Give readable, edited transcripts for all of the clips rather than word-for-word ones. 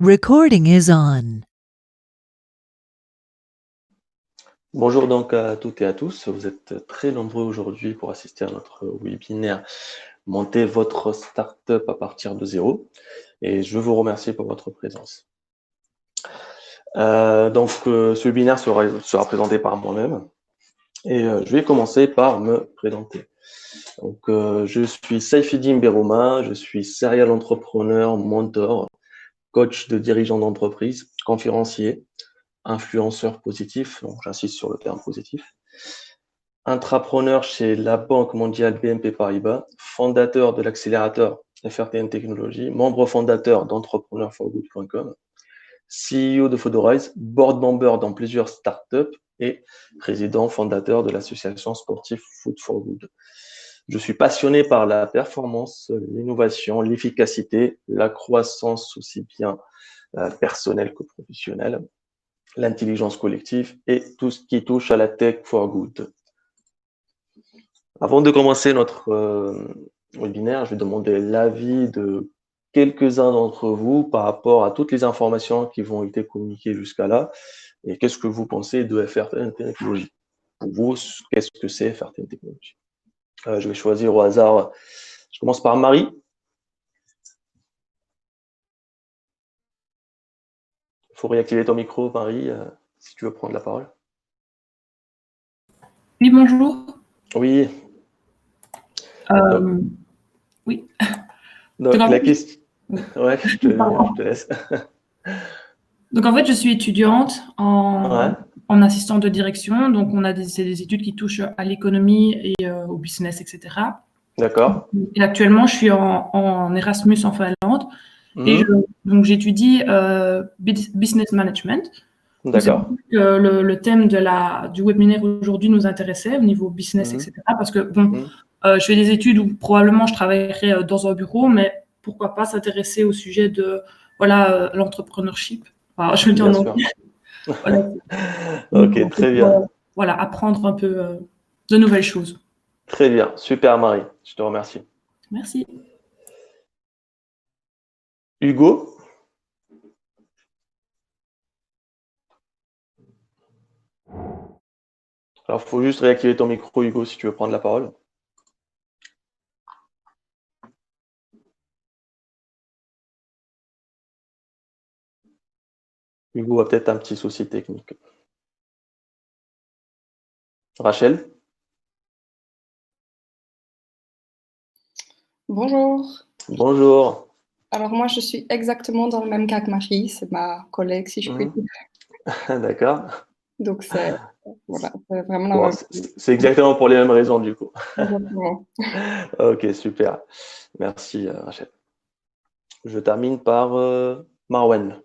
Recording is on. Bonjour donc à toutes et à tous. Vous êtes très nombreux aujourd'hui pour assister à notre webinaire Montez votre startup à partir de zéro. Et je veux vous remercier pour votre présence. Ce webinaire sera présenté par moi-même. Et je vais commencer par me présenter. Donc, je suis Saifeddine Berouma, je suis serial entrepreneur, mentor, coach de dirigeants d'entreprise, conférencier, influenceur positif, donc j'insiste sur le terme positif, intrapreneur chez la Banque mondiale BNP Paribas, fondateur de l'accélérateur FRTN Technologies, membre fondateur d'entrepreneurforgood.com, CEO de Fodorize, board member dans plusieurs startups et président fondateur de l'association sportive Food for Good. Je suis passionné par la performance, l'innovation, l'efficacité, la croissance aussi bien personnelle que professionnelle, l'intelligence collective et tout ce qui touche à la tech for good. Avant de commencer notre webinaire, je vais demander l'avis de quelques-uns d'entre vous par rapport à toutes les informations qui vont être communiquées jusqu'à là. Et qu'est-ce que vous pensez de FRTN Technologies? Pour vous, qu'est-ce que c'est FRTN Technologies? Je vais choisir au hasard. Je commence par Marie. Il faut réactiver ton micro, Marie, si tu veux prendre la parole. Oui, bonjour. Oui. Oui. Donc, la question. Ouais, je te laisse. Donc, en fait, je suis étudiante en assistante de direction. Donc, c'est des études qui touchent à l'économie et au business, etc. D'accord. Et actuellement, je suis en Erasmus en Finlande. Et donc, j'étudie business management. D'accord. Le thème du webinaire aujourd'hui nous intéressait au niveau business, etc. Parce que, je fais des études où probablement je travaillerai dans un bureau, mais pourquoi pas s'intéresser au sujet de l'entrepreneurship. Enfin, je veux dire non. Voilà. Ok, très bien. Voilà, apprendre un peu de nouvelles choses. Très bien, super Marie, je te remercie. Merci. Hugo? Alors, il faut juste réactiver ton micro, Hugo, si tu veux prendre la parole. Hugo a peut-être un petit souci technique. Rachel? Bonjour. Bonjour. Alors moi, je suis exactement dans le même cas que Marie, c'est ma collègue, si je puis dire. D'accord. Donc c'est voilà, c'est vraiment Bon, c'est exactement pour les mêmes raisons, du coup. Exactement. Ok, super. Merci, Rachel. Je termine par Marwan.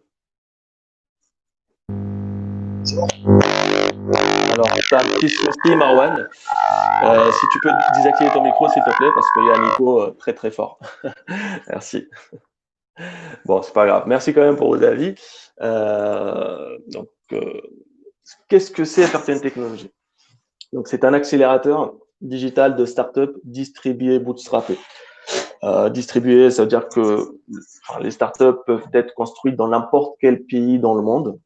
Alors, tu as un petit souci, Marwan. Si tu peux désactiver ton micro, s'il te plaît, parce qu'il y a un écho très très fort. Merci. Bon, c'est pas grave. Merci quand même pour vos avis. Qu'est-ce que c'est FRTN Technologies? Donc, c'est un accélérateur digital de start-up distribué, bootstrappé. Distribué, ça veut dire que les startups peuvent être construites dans n'importe quel pays dans le monde.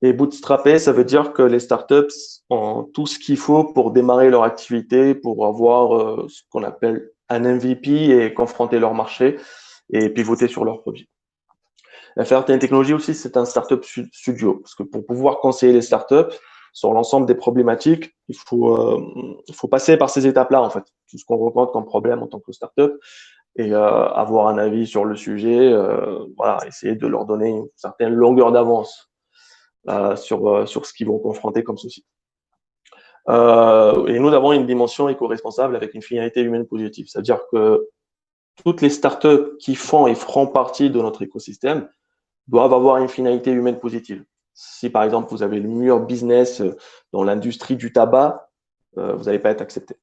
Et bootstrappé, ça veut dire que les startups ont tout ce qu'il faut pour démarrer leur activité, pour avoir ce qu'on appelle un MVP et confronter leur marché et pivoter sur leurs produits. La FRTN Technologies aussi, c'est un startup studio, parce que pour pouvoir conseiller les startups sur l'ensemble des problématiques, il faut passer par ces étapes-là, en fait. Tout ce qu'on rencontre comme problème en tant que startup et avoir un avis sur le sujet, voilà, essayer de leur donner une certaine longueur d'avance sur ce qu'ils vont confronter comme souci. Et nous avons une dimension éco-responsable avec une finalité humaine positive. C'est-à-dire que toutes les startups qui font et feront partie de notre écosystème doivent avoir une finalité humaine positive. Si par exemple vous avez le meilleur business dans l'industrie du tabac, vous n'allez pas être accepté.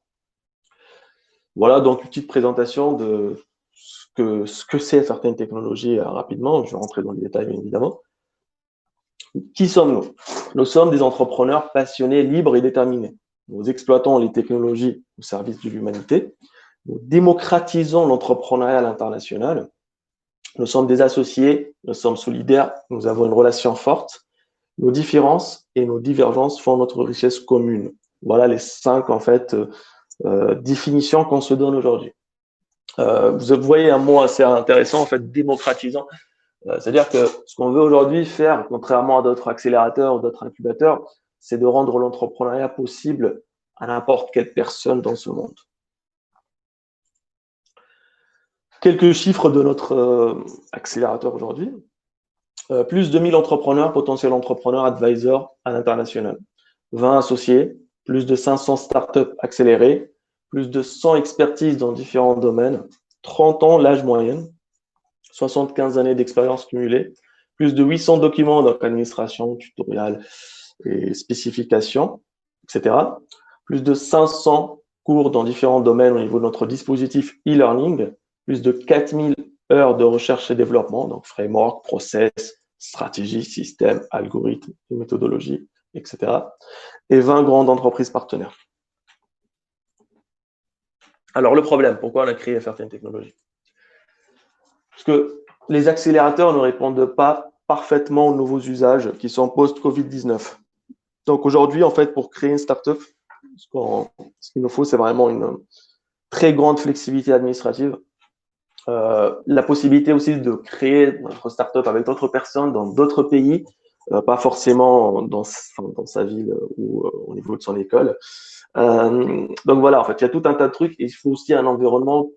Voilà donc une petite présentation de ce que c'est FRTN Technologies rapidement. Je vais rentrer dans les détails bien évidemment. Qui sommes-nous? Nous sommes des entrepreneurs passionnés, libres et déterminés. Nous exploitons les technologies au service de l'humanité. Nous démocratisons l'entrepreneuriat à l'international. Nous sommes des associés, nous sommes solidaires, nous avons une relation forte. Nos différences et nos divergences font notre richesse commune. Voilà les 5, en fait, définitions qu'on se donne aujourd'hui. Vous voyez un mot assez intéressant, en fait, démocratisant. C'est-à-dire que ce qu'on veut aujourd'hui faire, contrairement à d'autres accélérateurs ou d'autres incubateurs, c'est de rendre l'entrepreneuriat possible à n'importe quelle personne dans ce monde. Quelques chiffres de notre accélérateur aujourd'hui. Plus de 1000 entrepreneurs, potentiels entrepreneurs, advisors à l'international. 20 associés, plus de 500 startups accélérées, plus de 100 expertises dans différents domaines, 30 ans l'âge moyen, 75 années d'expérience cumulée, plus de 800 documents d'administration, tutoriels et spécifications, etc. Plus de 500 cours dans différents domaines au niveau de notre dispositif e-learning, plus de 4000 heures de recherche et développement, donc framework, process, stratégie, système, algorithme et méthodologie, etc. Et 20 grandes entreprises partenaires. Alors le problème, pourquoi on a créé FRTN Technologies? Parce que les accélérateurs ne répondent pas parfaitement aux nouveaux usages qui sont post-Covid-19. Donc aujourd'hui, en fait, pour créer une startup, ce qu'il nous faut, c'est vraiment une très grande flexibilité administrative. La possibilité aussi de créer notre startup avec d'autres personnes dans d'autres pays, pas forcément dans sa ville ou au niveau de son école. Donc voilà, en fait, il y a tout un tas de trucs et il faut aussi un environnement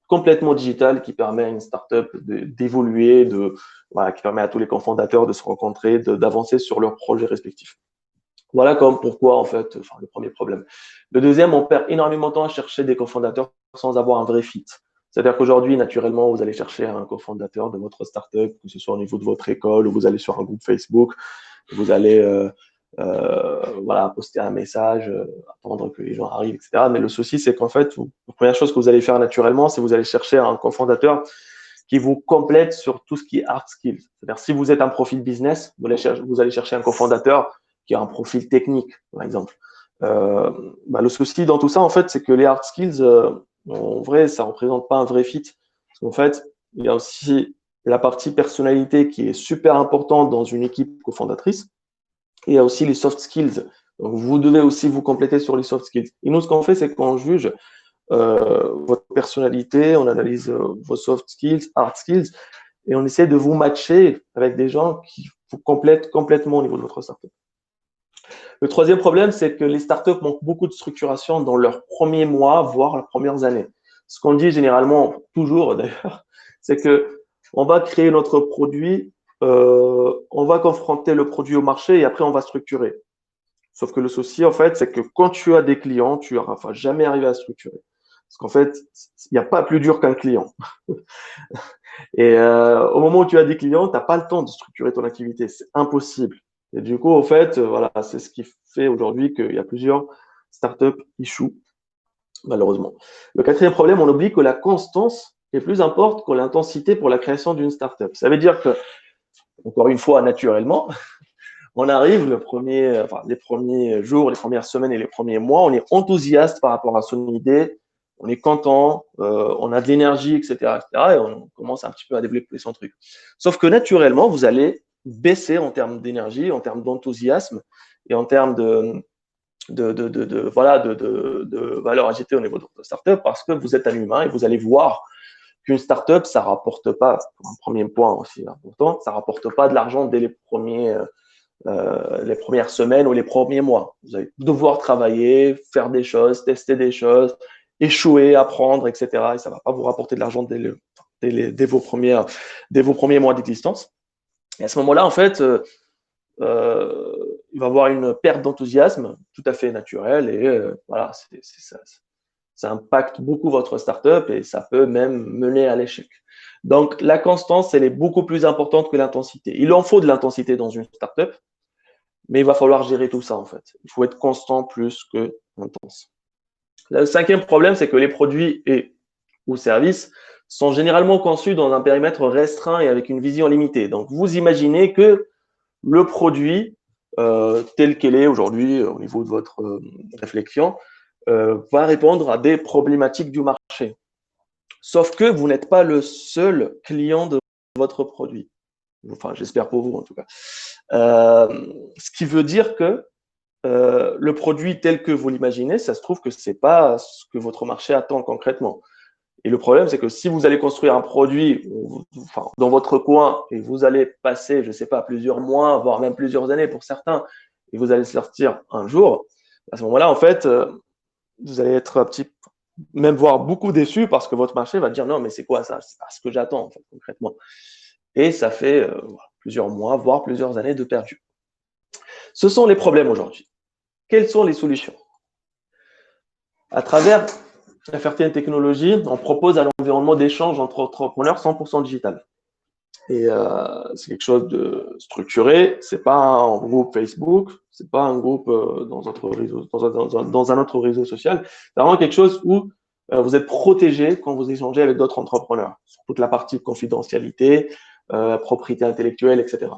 complètement digital qui permet à une startup d'évoluer, qui permet à tous les cofondateurs de se rencontrer, d'avancer sur leurs projets respectifs. Voilà comme pourquoi, en fait, le premier problème. Le deuxième, on perd énormément de temps à chercher des cofondateurs sans avoir un vrai fit. C'est-à-dire qu'aujourd'hui, naturellement, vous allez chercher un cofondateur de votre startup, que ce soit au niveau de votre école ou vous allez sur un groupe Facebook, vous allez poster un message, attendre que les gens arrivent, etc. Mais le souci, c'est qu'en fait, la première chose que vous allez faire naturellement, c'est que vous allez chercher un cofondateur qui vous complète sur tout ce qui est hard skills. C'est-à-dire, si vous êtes un profil business, vous allez chercher un cofondateur qui a un profil technique, par exemple. Le souci dans tout ça, en fait, c'est que les hard skills, en vrai, ça ne représente pas un vrai fit. Parce qu'en fait, il y a aussi la partie personnalité qui est super importante dans une équipe cofondatrice. Et il y a aussi les soft skills. Donc, vous devez aussi vous compléter sur les soft skills. Et nous, ce qu'on fait, c'est qu'on juge votre personnalité, on analyse vos soft skills, hard skills, et on essaie de vous matcher avec des gens qui vous complètent complètement au niveau de votre startup. Le troisième problème, c'est que les startups manquent beaucoup de structuration dans leurs premiers mois, voire leurs premières années. Ce qu'on dit généralement, toujours d'ailleurs, c'est que on va créer notre produit, on va confronter le produit au marché et après on va structurer. Sauf que le souci, en fait, c'est que quand tu as des clients, tu n'auras jamais arrivé à structurer. Parce qu'en fait, il n'y a pas plus dur qu'un client. Et au moment où tu as des clients, tu n'as pas le temps de structurer ton activité. C'est impossible. Et du coup, en fait, c'est ce qui fait aujourd'hui qu'il y a plusieurs startups qui échouent, malheureusement. Le quatrième problème, on oublie que la constance est plus importante que l'intensité pour la création d'une startup. Ça veut dire que, encore une fois, naturellement, on arrive les premiers jours, les premières semaines et les premiers mois, on est enthousiaste par rapport à son idée, on est content, on a de l'énergie, etc., et on commence un petit peu à développer son truc. Sauf que naturellement, vous allez baisser en termes d'énergie, en termes d'enthousiasme et en termes de valeur ajoutée au niveau de votre startup parce que vous êtes un humain et vous allez voir qu'une startup, ça rapporte pas, un premier point aussi important, ça rapporte pas de l'argent dès les premières semaines ou les premiers mois. Vous allez devoir travailler, faire des choses, tester des choses, échouer, apprendre, etc. Et ça ne va pas vous rapporter de l'argent dès vos premiers mois d'existence. Et à ce moment-là, en fait, il va y avoir une perte d'enthousiasme tout à fait naturelle et ça impacte beaucoup votre startup et ça peut même mener à l'échec. Donc, la constance, elle est beaucoup plus importante que l'intensité. Il en faut de l'intensité dans une startup, mais il va falloir gérer tout ça, en fait. Il faut être constant plus que intense. Le cinquième problème, c'est que les produits ou services sont généralement conçus dans un périmètre restreint et avec une vision limitée. Donc, vous imaginez que le produit, tel qu'il est aujourd'hui au niveau de votre réflexion, va répondre à des problématiques du marché. Sauf que vous n'êtes pas le seul client de votre produit. Enfin, j'espère pour vous en tout cas. Ce qui veut dire que le produit tel que vous l'imaginez, ça se trouve que ce n'est pas ce que votre marché attend concrètement. Et le problème, c'est que si vous allez construire un produit dans votre coin et vous allez passer, je ne sais pas, plusieurs mois, voire même plusieurs années pour certains, et vous allez sortir un jour, à ce moment-là, en fait, vous allez être même voire beaucoup déçu parce que votre marché va dire non, mais c'est quoi ça? C'est pas ce que j'attends en fait, concrètement. Et ça fait plusieurs mois, voire plusieurs années de perdu. Ce sont les problèmes aujourd'hui. Quelles sont les solutions? À travers FRTN Technologies, on propose un environnement d'échange entre entrepreneurs 100% digital. Et c'est quelque chose de structuré. C'est pas un groupe Facebook, c'est pas un groupe dans un autre réseau social. C'est vraiment quelque chose où vous êtes protégé quand vous échangez avec d'autres entrepreneurs sur toute la partie confidentialité, propriété intellectuelle, etc.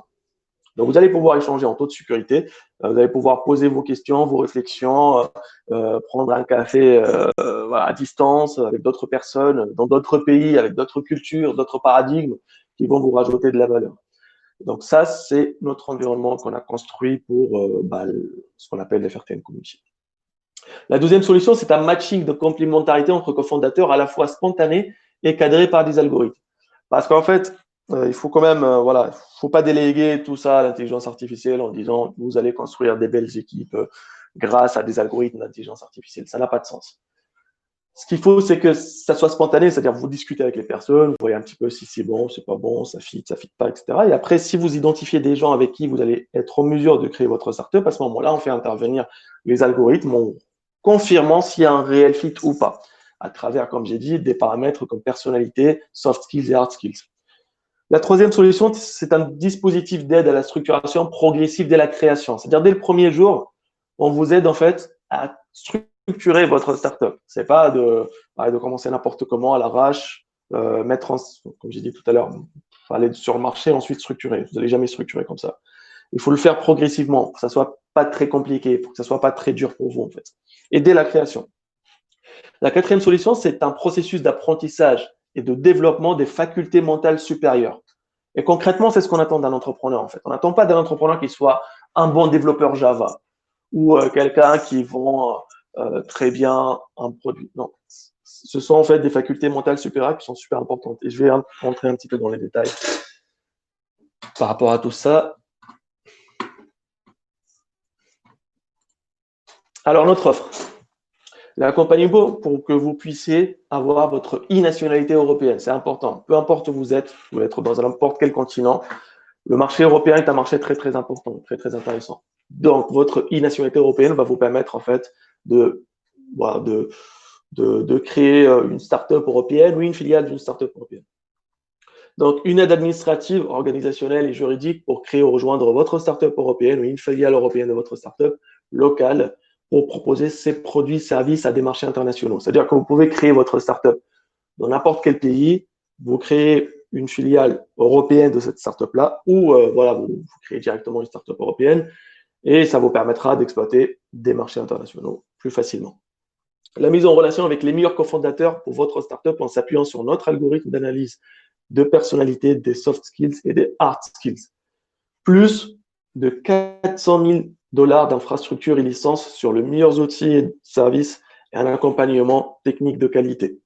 Donc, vous allez pouvoir échanger en toute sécurité. Vous allez pouvoir poser vos questions, vos réflexions, prendre un café à distance avec d'autres personnes, dans d'autres pays, avec d'autres cultures, d'autres paradigmes qui vont vous rajouter de la valeur. Donc, ça, c'est notre environnement qu'on a construit pour ce qu'on appelle l'FRTN Community. La deuxième solution, c'est un matching de complémentarité entre cofondateurs à la fois spontané et cadré par des algorithmes. Parce qu'en fait, il faut quand même, faut pas déléguer tout ça à l'intelligence artificielle en disant vous allez construire des belles équipes grâce à des algorithmes d'intelligence artificielle. Ça n'a pas de sens. Ce qu'il faut, c'est que ça soit spontané, c'est-à-dire vous discutez avec les personnes, vous voyez un petit peu si c'est bon, c'est pas bon, ça fit pas, etc. Et après, si vous identifiez des gens avec qui vous allez être en mesure de créer votre startup, à ce moment-là, on fait intervenir les algorithmes en confirmant s'il y a un réel fit ou pas, à travers, comme j'ai dit, des paramètres comme personnalité, soft skills et hard skills. La troisième solution, c'est un dispositif d'aide à la structuration progressive dès la création. C'est-à-dire, dès le premier jour, on vous aide en fait à structurer votre startup. C'est pas de commencer n'importe comment à l'arrache, comme j'ai dit tout à l'heure, aller sur le marché, ensuite structurer. Vous n'allez jamais structurer comme ça. Il faut le faire progressivement, pour que ça soit pas très compliqué, pour que ça soit pas très dur pour vous en fait. Et dès la création. La quatrième solution, c'est un processus d'apprentissage et de développement des facultés mentales supérieures. Et concrètement, c'est ce qu'on attend d'un entrepreneur en fait. On n'attend pas d'un entrepreneur qui soit un bon développeur Java ou quelqu'un qui vend très bien un produit. Non, ce sont en fait des facultés mentales supérieures qui sont super importantes. Et je vais rentrer un petit peu dans les détails par rapport à tout ça. Alors, notre offre. L'accompagnement pour que vous puissiez avoir votre e-nationalité européenne. C'est important. Peu importe où vous êtes dans n'importe quel continent, le marché européen est un marché très, très important, très, très intéressant. Donc, votre e-nationalité européenne va vous permettre, en fait, de créer une start-up européenne ou une filiale d'une start-up européenne. Donc, une aide administrative, organisationnelle et juridique pour créer ou rejoindre votre start-up européenne ou une filiale européenne de votre start-up locale pour proposer ces produits, services à des marchés internationaux. C'est-à-dire que vous pouvez créer votre start-up dans n'importe quel pays, vous créez une filiale européenne de cette start-up-là ou vous créez directement une start-up européenne et ça vous permettra d'exploiter des marchés internationaux plus facilement. La mise en relation avec les meilleurs cofondateurs pour votre start-up en s'appuyant sur notre algorithme d'analyse de personnalité, des soft skills et des hard skills. Plus de 400 000 $ d'infrastructures et licences sur les meilleurs outils et services et un accompagnement technique de qualité.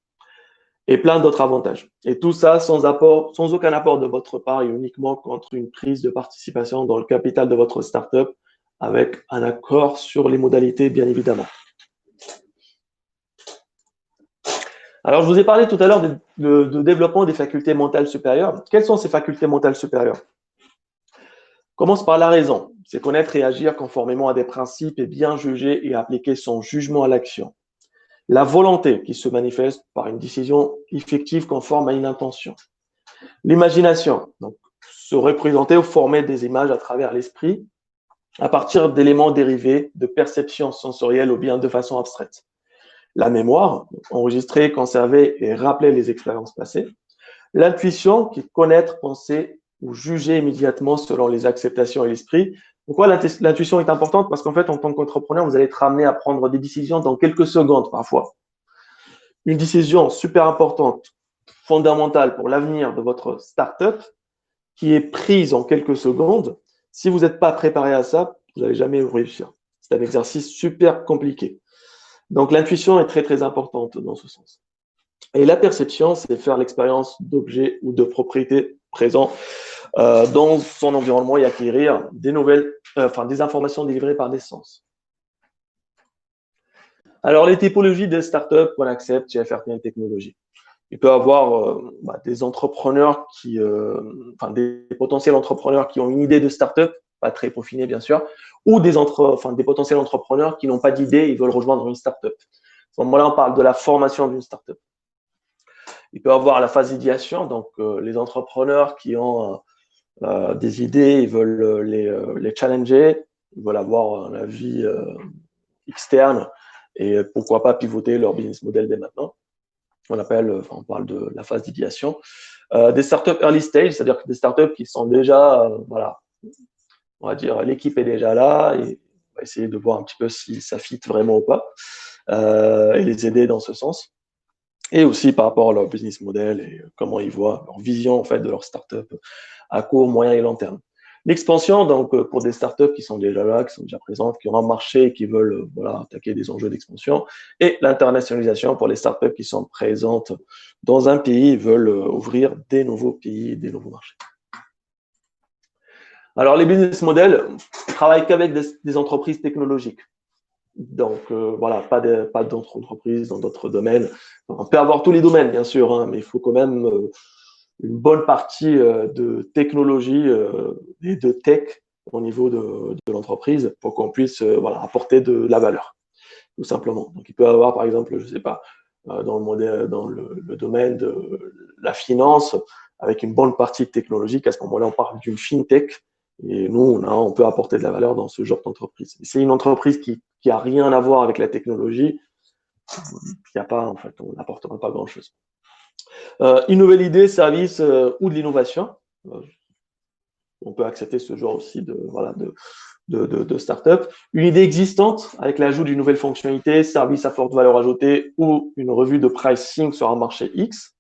Et plein d'autres avantages. Et tout ça sans aucun apport de votre part et uniquement contre une prise de participation dans le capital de votre startup avec un accord sur les modalités, bien évidemment. Alors, je vous ai parlé tout à l'heure de développement des facultés mentales supérieures. Quelles sont ces facultés mentales supérieures? Commence par la raison. C'est connaître et agir conformément à des principes et bien juger et appliquer son jugement à l'action. La volonté qui se manifeste par une décision effective conforme à une intention. L'imagination, donc se représenter ou former des images à travers l'esprit à partir d'éléments dérivés de perceptions sensorielles ou bien de façon abstraite. La mémoire, enregistrer, conserver et rappeler les expériences passées. L'intuition, qui est connaître, penser ou juger immédiatement selon les acceptations et l'esprit. Pourquoi l'intuition est importante? Parce qu'en fait, en tant qu'entrepreneur, vous allez être amené à prendre des décisions dans quelques secondes parfois. Une décision super importante, fondamentale pour l'avenir de votre start-up, qui est prise en quelques secondes. Si vous n'êtes pas préparé à ça, vous n'allez jamais réussir. C'est un exercice super compliqué. Donc, l'intuition est très, très importante dans ce sens. Et la perception, c'est faire l'expérience d'objets ou de propriétés présents dans son environnement et acquérir des nouvelles, des informations délivrées par des sens. Alors, les typologies des startups qu'on accepte chez FRTN Technologies. Il peut y avoir des entrepreneurs des potentiels entrepreneurs qui ont une idée de startup, pas très peaufinée bien sûr, ou des potentiels entrepreneurs qui n'ont pas d'idée, ils veulent rejoindre une startup. À ce moment-là, on parle de la formation d'une startup. Il peut y avoir la phase d'idéation, donc les entrepreneurs qui ont des idées, ils veulent les challenger, ils veulent avoir un avis externe et pourquoi pas pivoter leur business model dès maintenant. On parle de la phase d'idéation. Des startups early stage, c'est-à-dire que des startups qui sont déjà, on va dire, l'équipe est déjà là et on va essayer de voir un petit peu si ça fit vraiment ou pas et les aider dans ce sens. Et aussi par rapport à leur business model et comment ils voient leur vision en fait de leur startup à court, moyen et long terme. L'expansion, donc, pour des startups qui sont déjà là, qui sont déjà présentes, qui ont un marché et qui veulent attaquer des enjeux d'expansion. Et l'internationalisation pour les startups qui sont présentes dans un pays et veulent ouvrir des nouveaux pays, des nouveaux marchés. Alors, les business models ne travaillent qu'avec des entreprises technologiques. Donc, pas d'autres entreprises dans d'autres domaines. On peut avoir tous les domaines, bien sûr, hein, mais il faut quand même une bonne partie de technologie et de tech au niveau de l'entreprise pour qu'on puisse apporter de la valeur, tout simplement. Donc, il peut y avoir, par exemple, je ne sais pas, dans le domaine de la finance, avec une bonne partie technologique, à ce moment-là, on parle d'une fintech. Et nous, on peut apporter de la valeur dans ce genre d'entreprise. Si c'est une entreprise qui n'a rien à voir avec la technologie, on n'apportera pas grand-chose. Une nouvelle idée, service ou de l'innovation. On peut accepter ce genre aussi de start-up. Une idée existante avec l'ajout d'une nouvelle fonctionnalité, service à forte valeur ajoutée ou une revue de pricing sur un marché X.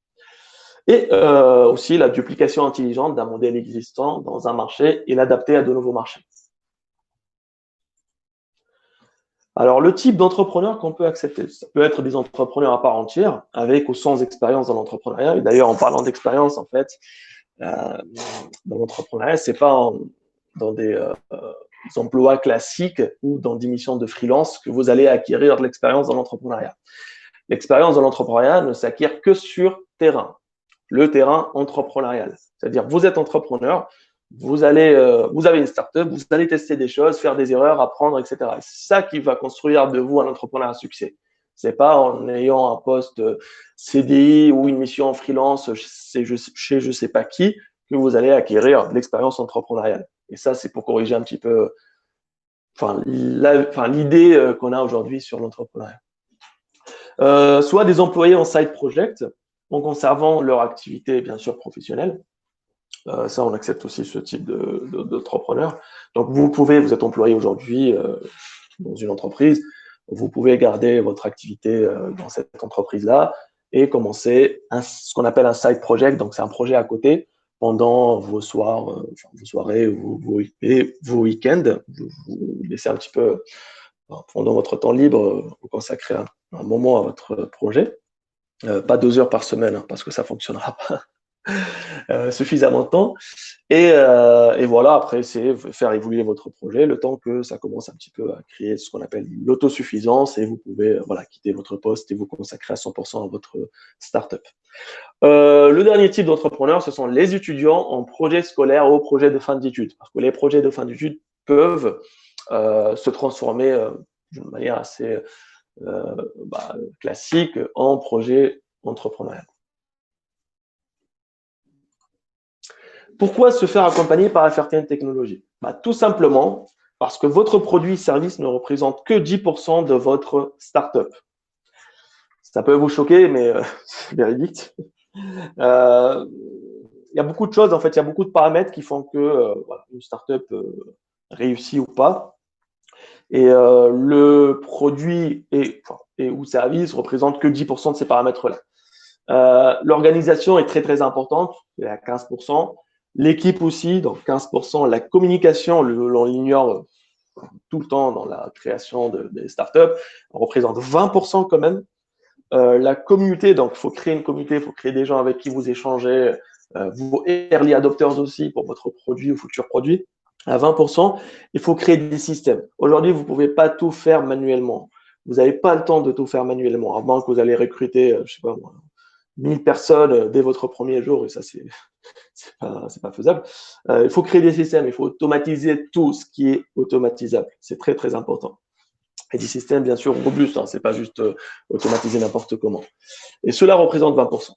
Et aussi la duplication intelligente d'un modèle existant dans un marché et l'adapter à de nouveaux marchés. Alors, le type d'entrepreneur qu'on peut accepter, ça peut être des entrepreneurs à part entière, avec ou sans expérience dans l'entrepreneuriat. Et d'ailleurs, en parlant d'expérience, en fait, dans l'entrepreneuriat, c'est pas dans des emplois classiques ou dans des missions de freelance que vous allez acquérir de l'expérience dans l'entrepreneuriat. L'expérience dans l'entrepreneuriat ne s'acquiert que sur terrain, le terrain entrepreneurial. C'est-à-dire, vous êtes entrepreneur, vous avez une startup, vous allez tester des choses, faire des erreurs, apprendre, etc. C'est ça qui va construire de vous un entrepreneur à succès. C'est pas en ayant un poste CDI ou une mission en freelance chez je sais pas qui que vous allez acquérir de l'expérience entrepreneuriale. Et ça, c'est pour corriger un petit peu l'idée qu'on a aujourd'hui sur l'entrepreneuriat. Soit des employés en side project, en conservant leur activité, bien sûr, professionnelle. Ça, on accepte aussi ce type d'entrepreneur. Donc, vous êtes employé aujourd'hui dans une entreprise, vous pouvez garder votre activité dans cette entreprise-là et commencer ce qu'on appelle un side project. Donc, c'est un projet à côté pendant vos soirées ou vos week-ends. Vous laissez un petit peu, pendant votre temps libre, vous consacrez un moment à votre projet. Pas 2 heures par semaine, hein, parce que ça ne fonctionnera pas suffisamment de temps. Et voilà, après, c'est faire évoluer votre projet le temps que ça commence un petit peu à créer ce qu'on appelle l'autosuffisance et vous pouvez quitter votre poste et vous consacrer à 100% à votre startup. Le dernier type d'entrepreneur, ce sont les étudiants en projet scolaire ou projet de fin d'études. Parce que les projets de fin d'études peuvent se transformer d'une manière assez classique en projet entrepreneurial. Pourquoi se faire accompagner par FRTN Technologies? Tout simplement parce que votre produit-service ne représente que 10% de votre startup. Ça peut vous choquer, mais c'est véridique. Il y a beaucoup de choses, en fait, il y a beaucoup de paramètres qui font que une startup réussit ou pas. Et le produit ou service représente que 10% de ces paramètres-là. L'organisation est très, très importante, c'est à 15%. L'équipe aussi, donc 15%. La communication, on l'ignore tout le temps dans la création des startups, on représente 20% quand même. La communauté, donc il faut créer une communauté, il faut créer des gens avec qui vous échangez, vos early adopters aussi pour votre produit ou futur produit. À 20%, il faut créer des systèmes. Aujourd'hui, vous ne pouvez pas tout faire manuellement. Vous n'avez pas le temps de tout faire manuellement, à moins que vous allez recruter, je sais pas moi, 1000 personnes dès votre premier jour, et ça, c'est pas faisable. Il faut créer des systèmes, il faut automatiser tout ce qui est automatisable. C'est très, très important. Et des systèmes, bien sûr, robustes, hein, c'est pas juste automatiser n'importe comment. Et cela représente 20%.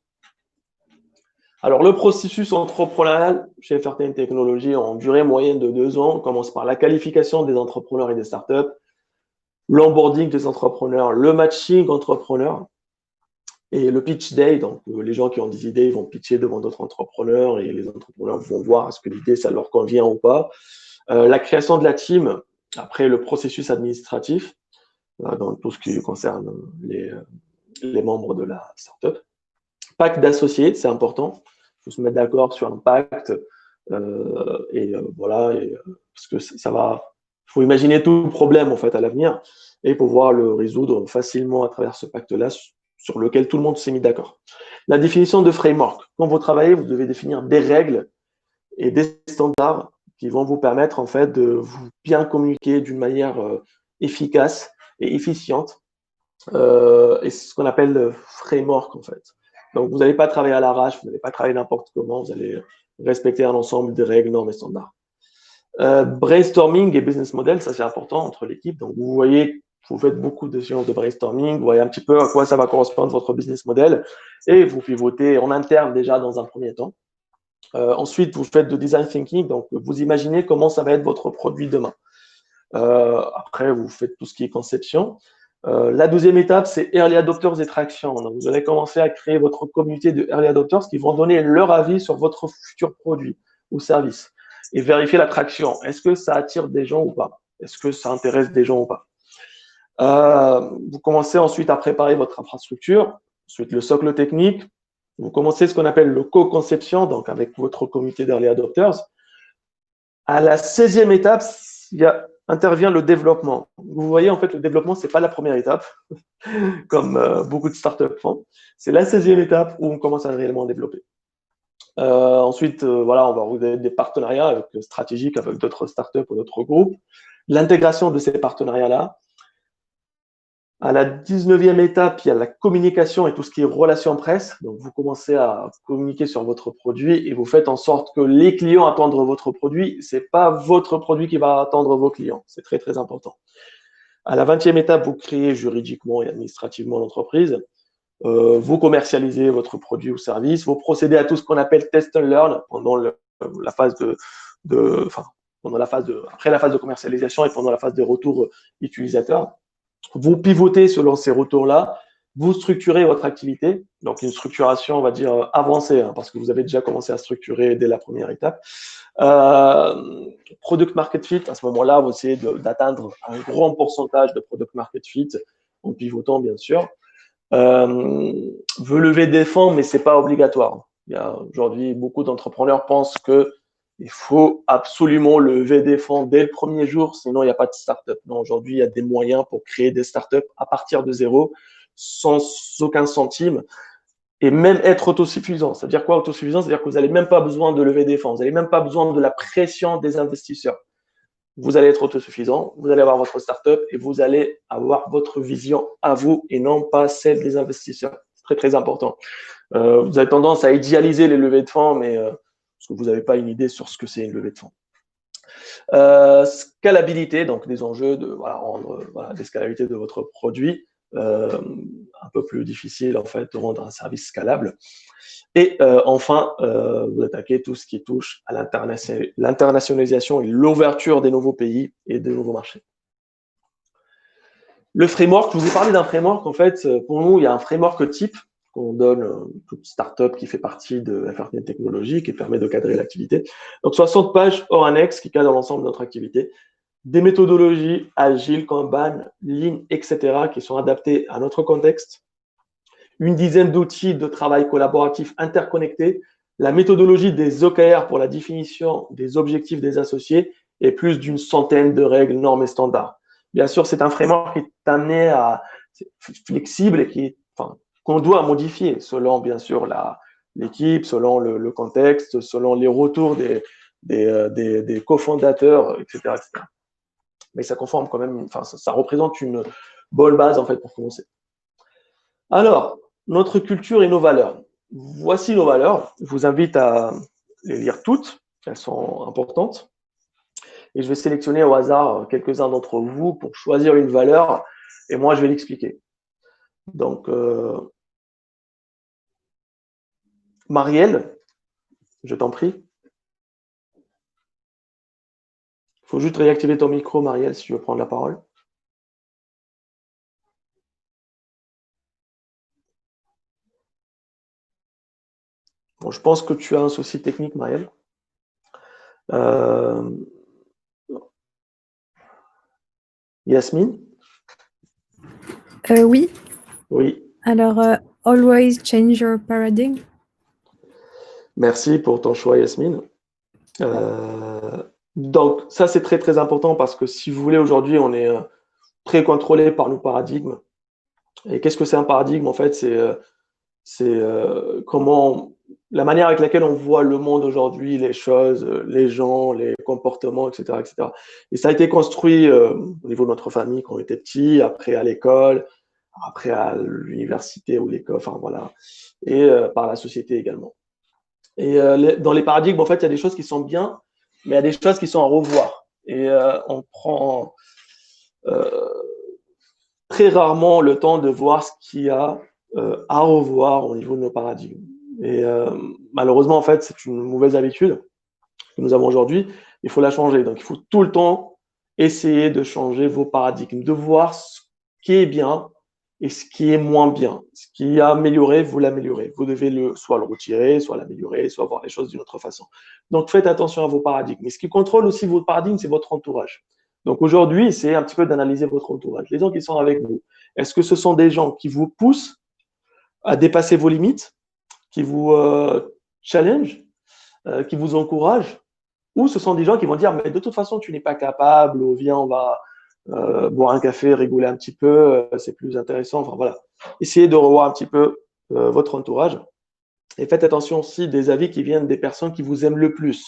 Alors, le processus entrepreneurial chez FRTN Technologies en durée moyenne de 2 ans commence par la qualification des entrepreneurs et des startups, l'onboarding des entrepreneurs, le matching entrepreneurs et le pitch day. Donc, les gens qui ont des idées vont pitcher devant d'autres entrepreneurs et les entrepreneurs vont voir est-ce que l'idée, ça leur convient ou pas. La création de la team, après le processus administratif, dans tout ce qui concerne les membres de la startup. Pacte d'associés, c'est important. Il faut se mettre d'accord sur un pacte. Voilà, parce que ça va. Il faut imaginer tout le problème en fait à l'avenir et pouvoir le résoudre facilement à travers ce pacte-là sur lequel tout le monde s'est mis d'accord. La définition de framework. Quand vous travaillez, vous devez définir des règles et des standards qui vont vous permettre en fait de vous bien communiquer d'une manière efficace et efficiente. Et c'est ce qu'on appelle le framework en fait. Donc vous n'allez pas travailler à l'arrache, vous n'allez pas travailler n'importe comment, vous allez respecter un ensemble de règles, normes et standards. Brainstorming et business model, ça c'est important entre l'équipe. Donc vous voyez, vous faites beaucoup de séances de brainstorming, vous voyez un petit peu à quoi ça va correspondre votre business model et vous pivotez en interne déjà dans un premier temps. Ensuite, vous faites de design thinking, donc vous imaginez comment ça va être votre produit demain. Après, vous faites tout ce qui est conception. La deuxième étape, c'est Early Adopters et Traction. Donc, vous allez commencer à créer votre communauté de Early Adopters qui vont donner leur avis sur votre futur produit ou service et vérifier la traction. Est-ce que ça attire des gens ou pas? Est-ce que ça intéresse des gens ou pas? Vous commencez ensuite à préparer votre infrastructure, ensuite le socle technique. Vous commencez ce qu'on appelle le co-conception, donc avec votre communauté d'Early Adopters. À la 16e étape, intervient le développement. Vous voyez, en fait, le développement, ce n'est pas la première étape, comme beaucoup de startups font. C'est la 16e étape où on commence à réellement développer. Ensuite, voilà, on va regarder des partenariats stratégiques avec d'autres startups ou d'autres groupes. L'intégration de ces partenariats-là. À la 19e étape, il y a la communication et tout ce qui est relations presse. Donc, vous commencez à communiquer sur votre produit et vous faites en sorte que les clients attendent votre produit. Ce n'est pas votre produit qui va attendre vos clients. C'est très, très important. À la 20e étape, vous créez juridiquement et administrativement l'entreprise. Vous commercialisez votre produit ou service. Vous procédez à tout ce qu'on appelle test and learn pendant la phase après la phase de commercialisation et pendant la phase de retour utilisateur. Vous pivotez selon ces retours-là, vous structurez votre activité, donc une structuration, on va dire, avancée, parce que vous avez déjà commencé à structurer dès la première étape. Product market fit, à ce moment-là, vous essayez d'atteindre un grand pourcentage de product market fit, en pivotant, bien sûr. Veut lever des fonds, mais ce n'est pas obligatoire. Il y a aujourd'hui, beaucoup d'entrepreneurs pensent qu'il faut absolument lever des fonds dès le premier jour, sinon il n'y a pas de start-up. Non, aujourd'hui, il y a des moyens pour créer des start-up à partir de zéro, sans aucun centime, et même être autosuffisant. C'est-à-dire quoi autosuffisant? C'est-à-dire que vous n'avez même pas besoin de lever des fonds, vous n'avez même pas besoin de la pression des investisseurs. Vous allez être autosuffisant, vous allez avoir votre start-up et vous allez avoir votre vision à vous et non pas celle des investisseurs. C'est très, très important. Vous avez tendance à idéaliser les levées de fonds, mais parce que vous n'avez pas une idée sur ce que c'est une levée de fonds. Scalabilité, donc des enjeux de rendre la scalabilité de votre produit un peu plus difficile en fait de rendre un service scalable. Et enfin, vous attaquez tout ce qui touche à l'internationalisation et l'ouverture des nouveaux pays et des nouveaux marchés. Le framework, je vous ai parlé d'un framework. En fait, pour nous, il y a un framework type qu'on donne toute startup qui fait partie de FRTN Technologies, qui permet de cadrer l'activité. Donc, 60 pages hors annexe qui cadrent l'ensemble de notre activité. Des méthodologies agiles, Kanban, Lean, etc., qui sont adaptées à notre contexte. Une dizaine d'outils de travail collaboratif interconnectés, La méthodologie des OKR pour la définition des objectifs des associés est plus d'une centaine de règles, normes et standards. Bien sûr, c'est un framework qui est amené à flexible et qu'on doit modifier selon, bien sûr, l'équipe, selon le contexte, selon les retours des cofondateurs, etc., etc. Mais ça conforme quand même, ça représente une bonne base, en fait, pour commencer. Alors, notre culture et nos valeurs. Voici nos valeurs. Je vous invite à les lire toutes. Elles sont importantes. Et je vais sélectionner au hasard quelques-uns d'entre vous pour choisir une valeur. Et moi, je vais l'expliquer. Donc, Marielle, je t'en prie. Il faut juste réactiver ton micro, Marielle, si tu veux prendre la parole. Bon, je pense que tu as un souci technique, Marielle. Yasmine? Oui. Oui. Alors, always change your paradigm. Merci pour ton choix, Yasmine. Donc, ça, c'est très, très important parce que si vous voulez, aujourd'hui, on est très contrôlé par nos paradigmes. Et qu'est-ce que c'est un paradigme? En fait, c'est comment la manière avec laquelle on voit le monde aujourd'hui, les choses, les gens, les comportements, etc., etc. Et ça a été construit au niveau de notre famille quand on était petit, après à l'école, après à l'université ou l'école, enfin voilà, et par la société également. Et dans les paradigmes, en fait, il y a des choses qui sont bien, mais il y a des choses qui sont à revoir. Et on prend très rarement le temps de voir ce qu'il y a à revoir au niveau de nos paradigmes. Et malheureusement, en fait, c'est une mauvaise habitude que nous avons aujourd'hui. Il faut la changer. Donc, il faut tout le temps essayer de changer vos paradigmes, de voir ce qui est bien et ce qui est moins bien. Ce qui est amélioré, vous l'améliorez. Vous devez soit le retirer, soit l'améliorer, soit voir les choses d'une autre façon. Donc, faites attention à vos paradigmes. Et ce qui contrôle aussi vos paradigmes, c'est votre entourage. Donc, aujourd'hui, c'est un petit peu d'analyser votre entourage. Les gens qui sont avec vous, est-ce que ce sont des gens qui vous poussent à dépasser vos limites, qui vous challenge, qui vous encouragent, ou ce sont des gens qui vont dire mais de toute façon tu n'es pas capable, ou viens on va boire un café, rigoler un petit peu, c'est plus intéressant. Enfin voilà, essayez de revoir un petit peu votre entourage et faites attention aussi des avis qui viennent des personnes qui vous aiment le plus,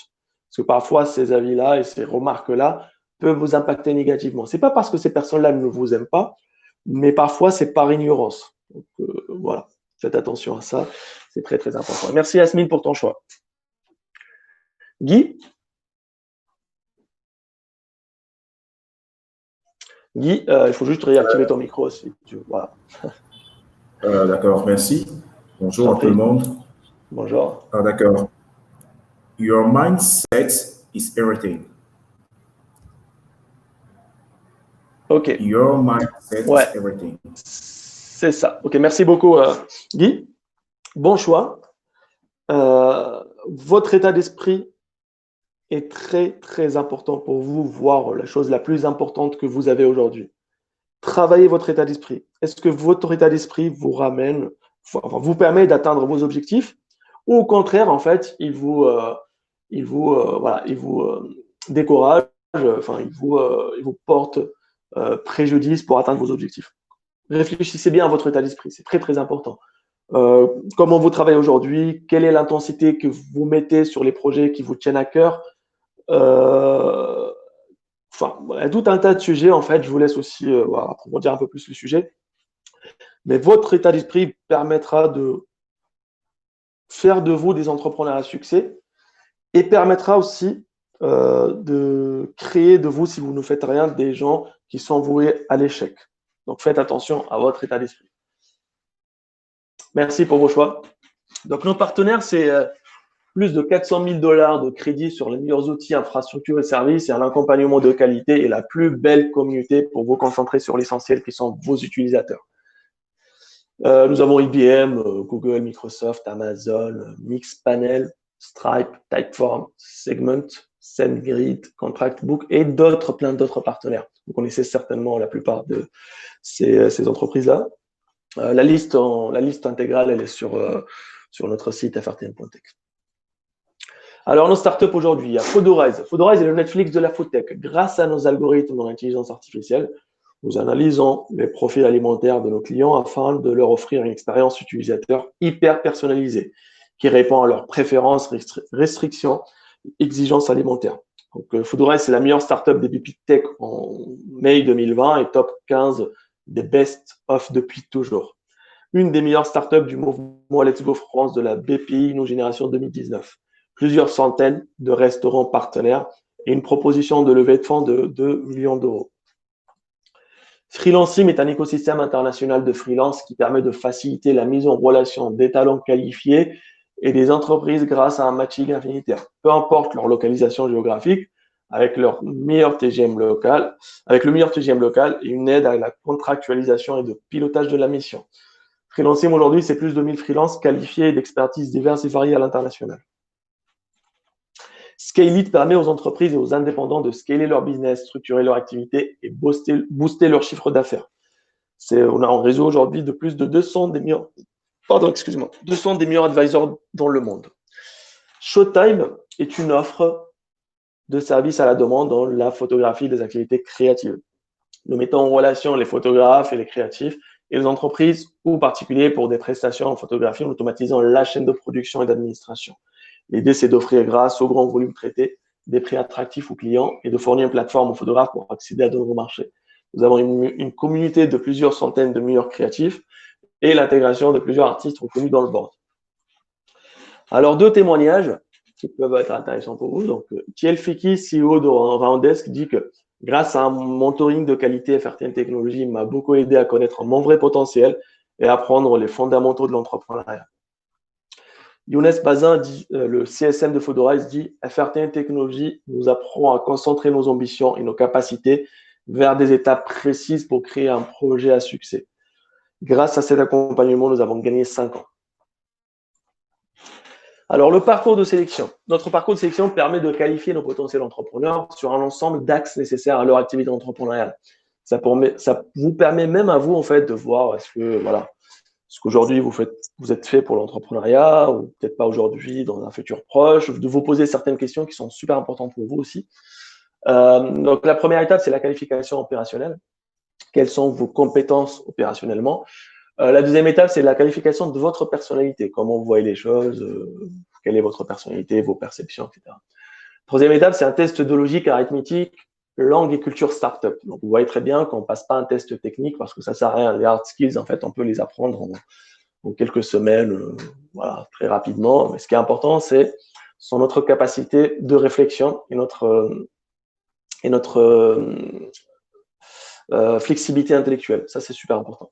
parce que parfois ces avis-là et ces remarques-là peuvent vous impacter négativement. C'est pas parce que ces personnes-là ne vous aiment pas, mais parfois c'est par ignorance. Donc voilà. Faites attention à ça, c'est très très important. Merci Yasmine pour ton choix. Guy? Guy, il faut juste réactiver ton micro aussi. Voilà. D'accord, merci. Bonjour à tout le monde. Bonjour. D'accord. Your mindset is everything. OK. Your mindset is everything. C'est ça. OK, merci beaucoup, Guy. Bon choix. Votre état d'esprit est très, très important pour vous, voire la chose la plus importante que vous avez aujourd'hui. Travaillez votre état d'esprit. Est-ce que votre état d'esprit vous ramène, vous permet d'atteindre vos objectifs, ou au contraire, en fait, il vous décourage, il vous porte préjudice pour atteindre vos objectifs. Réfléchissez bien à votre état d'esprit, c'est très, très important. Comment vous travaillez aujourd'hui, quelle est l'intensité que vous mettez sur les projets qui vous tiennent à cœur. Il y a tout un tas de sujets, en fait. Je vous laisse aussi approfondir un peu plus le sujet. Mais votre état d'esprit permettra de faire de vous des entrepreneurs à succès et permettra aussi de créer de vous, si vous ne faites rien, des gens qui sont voués à l'échec. Donc, faites attention à votre état d'esprit. Merci pour vos choix. Donc, nos partenaires, c'est plus de 400 000 $ de crédit sur les meilleurs outils, infrastructures et services et un accompagnement de qualité et la plus belle communauté pour vous concentrer sur l'essentiel qui sont vos utilisateurs. Nous avons IBM, Google, Microsoft, Amazon, Mixpanel, Stripe, Typeform, Segment, SendGrid, ContractBook et plein d'autres partenaires. Vous connaissez certainement la plupart de ces entreprises-là. La liste intégrale, elle est sur notre site frtm.tech. Alors, nos startups aujourd'hui, il y a Fodorize. Fodorize est le Netflix de la foodtech. Grâce à nos algorithmes dans l'intelligence artificielle, nous analysons les profils alimentaires de nos clients afin de leur offrir une expérience utilisateur hyper personnalisée qui répond à leurs préférences, restrictions, exigences alimentaires. Donc, Fodorize, c'est la meilleure startup des BPI Tech en mai 2020 et top 15 des best of depuis toujours. Une des meilleures startups du mouvement Let's Go France de la BPI Nos Générations 2019. Plusieurs centaines de restaurants partenaires et une proposition de levée de fonds de 2 millions d'euros. Freelancing est un écosystème international de freelance qui permet de faciliter la mise en relation des talents qualifiés et des entreprises grâce à un matching infinitaire, peu importe leur localisation géographique, avec le meilleur TGM local et une aide à la contractualisation et de pilotage de la mission. Freelancing aujourd'hui, c'est plus de 1000 freelances qualifiés et d'expertises diverses et variées à l'international. Scale-It permet aux entreprises et aux indépendants de scaler leur business, structurer leur activité et booster leur chiffre d'affaires. On a un réseau aujourd'hui de plus de 200 des meilleurs advisors dans le monde. Showtime est une offre de services à la demande dans la photographie des activités créatives. Nous mettons en relation les photographes et les créatifs et les entreprises ou particuliers pour des prestations en photographie en automatisant la chaîne de production et d'administration. L'idée, c'est d'offrir, grâce au grand volume traité, des prix attractifs aux clients et de fournir une plateforme aux photographes pour accéder à de nouveaux marchés. Nous avons une communauté de plusieurs centaines de meilleurs créatifs et l'intégration de plusieurs artistes reconnus dans le board. Alors, 2 témoignages qui peuvent être intéressants pour vous. Donc, Thiel Fiki, CEO de Roundesk, dit que grâce à un mentoring de qualité, FRTN Technologies m'a beaucoup aidé à connaître mon vrai potentiel et à apprendre les fondamentaux de l'entrepreneuriat. Younes Bazin, le CSM de Fodorize, dit « FRTN Technologies nous apprend à concentrer nos ambitions et nos capacités vers des étapes précises pour créer un projet à succès. Grâce à cet accompagnement, nous avons gagné 5 ans. » Alors, le parcours de sélection. Notre parcours de sélection permet de qualifier nos potentiels entrepreneurs sur un ensemble d'axes nécessaires à leur activité entrepreneuriale. Ça vous permet même à vous, en fait, de voir est-ce qu'aujourd'hui, vous êtes fait pour l'entrepreneuriat ou peut-être pas aujourd'hui, dans un futur proche, de vous poser certaines questions qui sont super importantes pour vous aussi. Donc, la première étape, c'est la qualification opérationnelle. Quelles sont vos compétences opérationnellement? La deuxième étape, c'est la qualification de votre personnalité. Comment vous voyez les choses, quelle est votre personnalité, vos perceptions, etc. Troisième étape, c'est un test de logique arithmétique, langue et culture startup. Donc, vous voyez très bien qu'on ne passe pas un test technique parce que ça ne sert à rien. Les hard skills, en fait, on peut les apprendre en quelques semaines, très rapidement. Mais ce qui est important, c'est notre capacité de réflexion et notre flexibilité intellectuelle. Ça, c'est super important.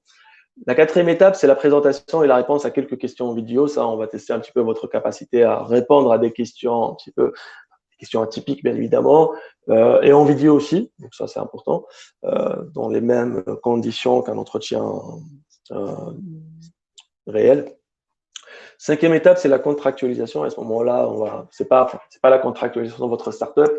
La quatrième étape, c'est la présentation et la réponse à quelques questions en vidéo. Ça, on va tester un petit peu votre capacité à répondre à des questions questions atypiques, bien évidemment, et en vidéo aussi. Donc ça, c'est important, dans les mêmes conditions qu'un entretien réel. Cinquième étape, c'est la contractualisation. À ce moment-là, c'est pas la contractualisation de votre startup,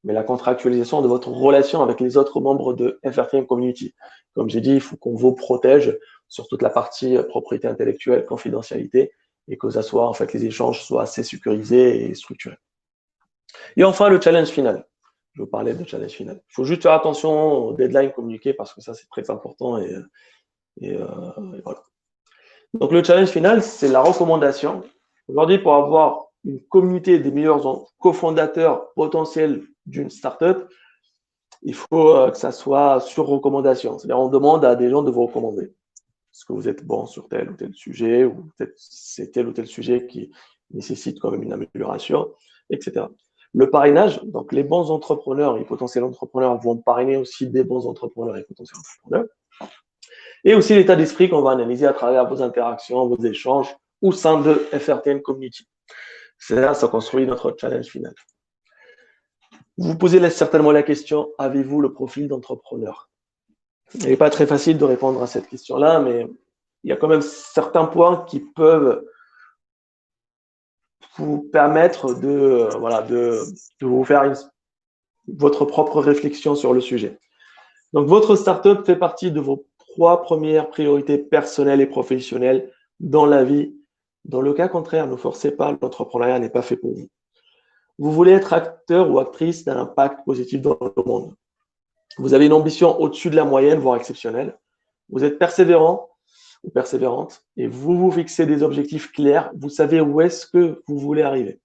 mais la contractualisation de votre relation avec les autres membres de FRTN Community. Comme j'ai dit, il faut qu'on vous protège sur toute la partie propriété intellectuelle, confidentialité, et que ça soit, en fait, les échanges soient assez sécurisés et structurés. Et enfin, le challenge final. Je vous parlais de challenge final. Il faut juste faire attention aux deadlines communiquées parce que ça, c'est très important et voilà. Donc, le challenge final, c'est la recommandation. Aujourd'hui, pour avoir une communauté des meilleurs cofondateurs potentiels d'une startup, il faut que ça soit sur recommandation. C'est-à-dire, on demande à des gens de vous recommander. Est-ce que vous êtes bon sur tel ou tel sujet, ou peut-être c'est tel ou tel sujet qui nécessite quand même une amélioration, etc. Le parrainage, donc les bons entrepreneurs et potentiels entrepreneurs vont parrainer aussi des bons entrepreneurs et potentiels entrepreneurs. Et aussi l'état d'esprit qu'on va analyser à travers vos interactions, vos échanges au sein de FRTN Community. C'est là que ça construit notre challenge final. Vous vous posez certainement la question, avez-vous le profil d'entrepreneur? Il n'est pas très facile de répondre à cette question-là, mais il y a quand même certains points qui peuvent vous permettre de vous faire votre propre réflexion sur le sujet. Donc, votre startup fait partie de vos 3 premières priorités personnelles et professionnelles dans la vie. Dans le cas contraire, ne forcez pas, l'entrepreneuriat n'est pas fait pour vous. Vous voulez être acteur ou actrice d'un impact positif dans le monde. Vous avez une ambition au-dessus de la moyenne, voire exceptionnelle. Vous êtes persévérant ou persévérante et vous vous fixez des objectifs clairs. Vous savez où est-ce que vous voulez arriver.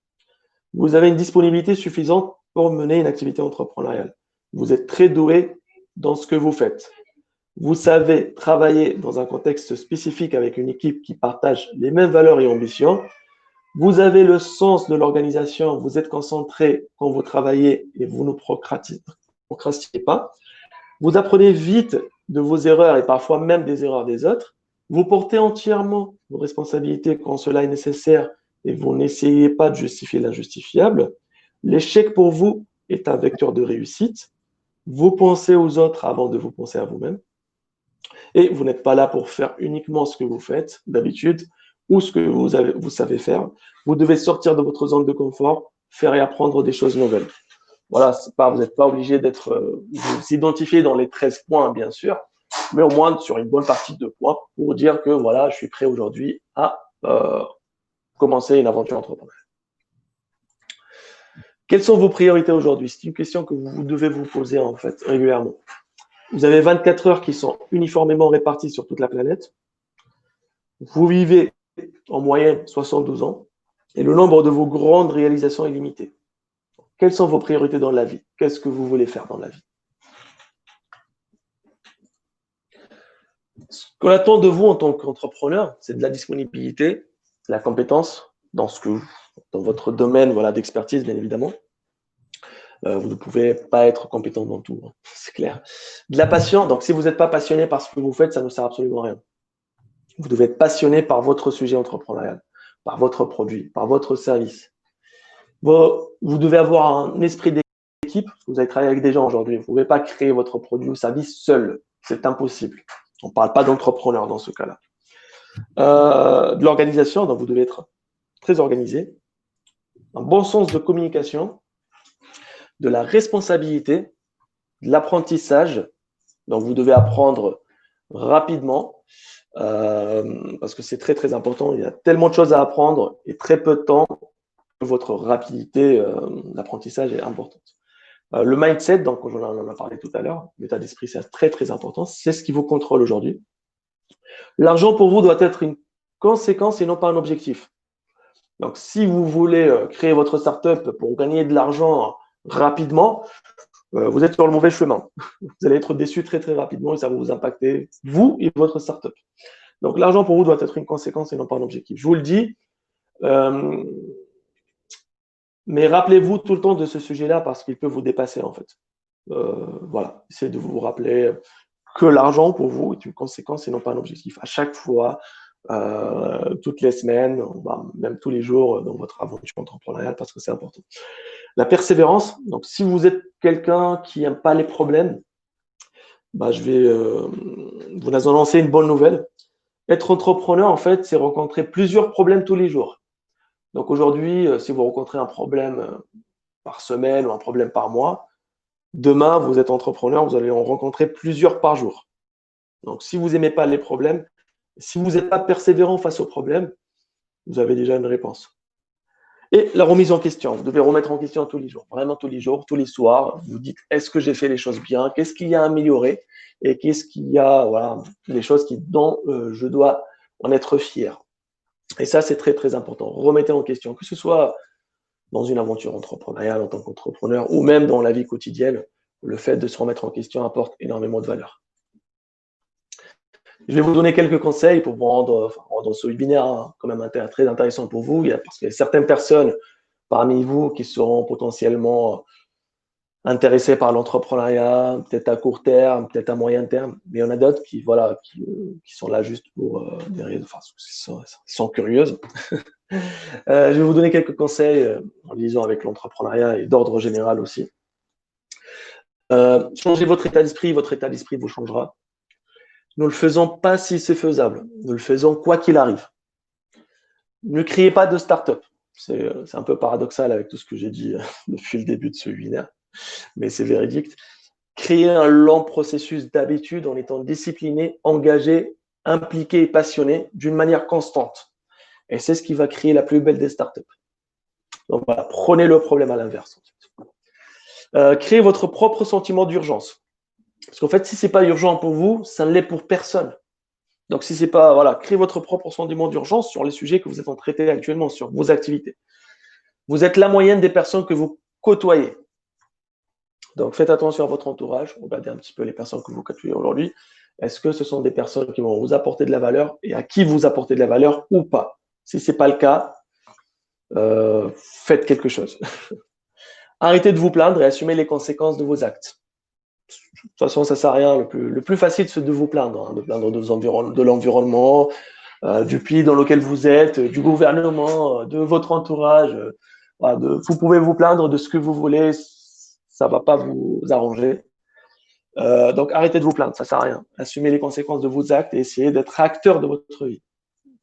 Vous avez une disponibilité suffisante pour mener une activité entrepreneuriale. Vous êtes très doué dans ce que vous faites. Vous savez travailler dans un contexte spécifique avec une équipe qui partage les mêmes valeurs et ambitions. Vous avez le sens de l'organisation, vous êtes concentré quand vous travaillez et vous ne procrastinez pas. Vous apprenez vite de vos erreurs et parfois même des erreurs des autres. Vous portez entièrement vos responsabilités quand cela est nécessaire et vous n'essayez pas de justifier l'injustifiable. L'échec pour vous est un vecteur de réussite. Vous pensez aux autres avant de vous penser à vous-même. Et vous n'êtes pas là pour faire uniquement ce que vous faites d'habitude ou ce que vous savez faire. Vous devez sortir de votre zone de confort, faire et apprendre des choses nouvelles. Voilà, vous n'êtes pas obligé vous s'identifier dans les 13 points, bien sûr, mais au moins sur une bonne partie de points pour dire que voilà, je suis prêt aujourd'hui à commencer une aventure entrepreneuriale. Quelles sont vos priorités aujourd'hui? C'est une question que vous devez vous poser en fait régulièrement. Vous avez 24 heures qui sont uniformément réparties sur toute la planète. Vous vivez en moyenne 72 ans et le nombre de vos grandes réalisations est limité. Quelles sont vos priorités dans la vie? Qu'est-ce que vous voulez faire dans la vie? Ce qu'on attend de vous en tant qu'entrepreneur, c'est de la disponibilité, de la compétence dans votre domaine d'expertise, bien évidemment. Vous ne pouvez pas être compétent dans tout, hein, c'est clair. De la passion, donc si vous n'êtes pas passionné par ce que vous faites, ça ne sert absolument à rien. Vous devez être passionné par votre sujet entrepreneurial, par votre produit, par votre service. Vous devez avoir un esprit d'équipe. Vous allez travailler avec des gens aujourd'hui. Vous ne pouvez pas créer votre produit ou service seul. C'est impossible. On ne parle pas d'entrepreneur dans ce cas-là. De l'organisation, donc vous devez être très organisé. Un bon sens de communication, de la responsabilité, de l'apprentissage. Donc vous devez apprendre rapidement parce que c'est très très important. Il y a tellement de choses à apprendre et très peu de temps. Votre rapidité d'apprentissage est importante. Le mindset, donc on en a parlé tout à l'heure, l'état d'esprit, c'est très très important. C'est ce qui vous contrôle aujourd'hui. L'argent pour vous doit être une conséquence et non pas un objectif. Donc si vous voulez créer votre startup pour gagner de l'argent rapidement, vous êtes sur le mauvais chemin. Vous allez être déçu très très rapidement et ça va vous impacter, vous et votre startup. Donc l'argent pour vous doit être une conséquence et non pas un objectif. Je vous le dis. Mais rappelez-vous tout le temps de ce sujet-là parce qu'il peut vous dépasser en fait. Voilà, essayez de vous rappeler que l'argent pour vous est une conséquence et non pas un objectif. À chaque fois, toutes les semaines, même tous les jours dans votre aventure entrepreneuriale parce que c'est important. La persévérance, donc si vous êtes quelqu'un qui n'aime pas les problèmes, je vais vous annoncer une bonne nouvelle. Être entrepreneur, en fait, c'est rencontrer plusieurs problèmes tous les jours. Donc aujourd'hui, si vous rencontrez un problème par semaine ou un problème par mois, demain, vous êtes entrepreneur, vous allez en rencontrer plusieurs par jour. Donc si vous n'aimez pas les problèmes, si vous n'êtes pas persévérant face aux problèmes, vous avez déjà une réponse. Et la remise en question, vous devez remettre en question tous les jours, vraiment tous les jours, tous les soirs. Vous dites, est-ce que j'ai fait les choses bien? Qu'est-ce qu'il y a à améliorer? Et qu'est-ce qu'il y a, les choses dont je dois en être fier. Et ça, c'est très, très important. Remettez en question, que ce soit dans une aventure entrepreneuriale en tant qu'entrepreneur ou même dans la vie quotidienne, le fait de se remettre en question apporte énormément de valeur. Je vais vous donner quelques conseils pour vous rendre ce webinaire quand même très intéressant pour vous, parce qu'il y a certaines personnes parmi vous qui seront potentiellement intéressées par l'entrepreneuriat, peut-être à court terme, peut-être à moyen terme, mais il y en a d'autres qui sont là juste pour des raisons, sont curieuses. Je vais vous donner quelques conseils en liaison avec l'entrepreneuriat et d'ordre général aussi. Changez votre état d'esprit vous changera. Ne le faisons pas si c'est faisable. Nous le faisons quoi qu'il arrive. Ne créez pas de start-up. C'est un peu paradoxal avec tout ce que j'ai dit depuis le début de ce webinaire, mais c'est véridique. Créez un long processus d'habitude en étant discipliné, engagé, impliqué et passionné d'une manière constante. Et c'est ce qui va créer la plus belle des start-up. Donc voilà, prenez le problème à l'inverse. Créez votre propre sentiment d'urgence. Parce qu'en fait, si ce n'est pas urgent pour vous, ça ne l'est pour personne. Donc si c'est pas, voilà, créez votre propre sentiment d'urgence sur les sujets que vous êtes en train de traiter actuellement, sur vos activités. Vous êtes la moyenne des personnes que vous côtoyez. Donc faites attention à votre entourage, regardez un petit peu les personnes que vous côtoyez aujourd'hui. Est-ce que ce sont des personnes qui vont vous apporter de la valeur et à qui vous apportez de la valeur ou pas? Si ce n'est pas le cas, faites quelque chose. Arrêtez de vous plaindre et assumez les conséquences de vos actes. De toute façon, ça ne sert à rien. Le plus facile, c'est de vous plaindre, hein, de plaindre de l'environnement, du pays dans lequel vous êtes, du gouvernement, de votre entourage. Voilà, vous pouvez vous plaindre de ce que vous voulez, ça ne va pas vous arranger. Donc, arrêtez de vous plaindre, ça ne sert à rien. Assumez les conséquences de vos actes et essayez d'être acteur de votre vie,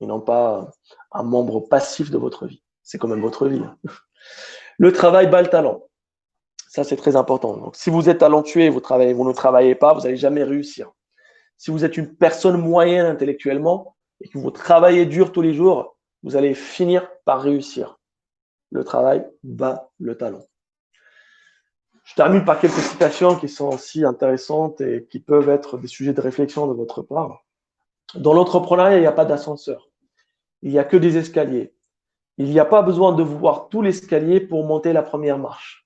et non pas un membre passif de votre vie. C'est quand même votre vie. Le travail bat le talent. Ça, c'est très important. Donc, si vous êtes talentueux et vous ne travaillez pas, vous n'allez jamais réussir. Si vous êtes une personne moyenne intellectuellement et que vous travaillez dur tous les jours, vous allez finir par réussir. Le travail bat le talent. Je termine par quelques citations qui sont aussi intéressantes et qui peuvent être des sujets de réflexion de votre part. Dans l'entrepreneuriat, il n'y a pas d'ascenseur. Il n'y a que des escaliers. Il n'y a pas besoin de voir tout l'escalier pour monter la première marche.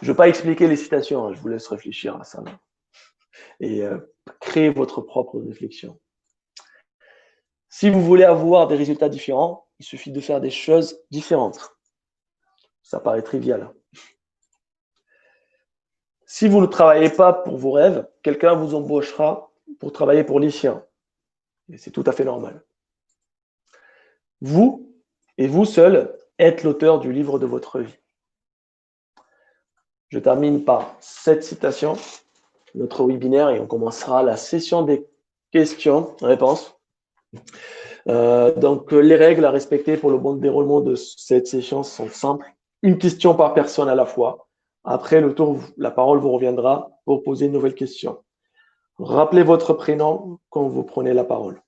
Je ne vais pas expliquer les citations, hein, je vous laisse réfléchir à ça. Et créer votre propre réflexion. Si vous voulez avoir des résultats différents, il suffit de faire des choses différentes. Ça paraît trivial. Si vous ne travaillez pas pour vos rêves, quelqu'un vous embauchera pour travailler pour les siens. Et c'est tout à fait normal. Vous, et vous seul, êtes l'auteur du livre de votre vie. Je termine par cette citation, notre webinaire, et on commencera la session des questions-réponses. Donc, les règles à respecter pour le bon déroulement de cette session sont simples. Une question par personne à la fois. Après le tour, la parole vous reviendra pour poser une nouvelle question. Rappelez votre prénom quand vous prenez la parole.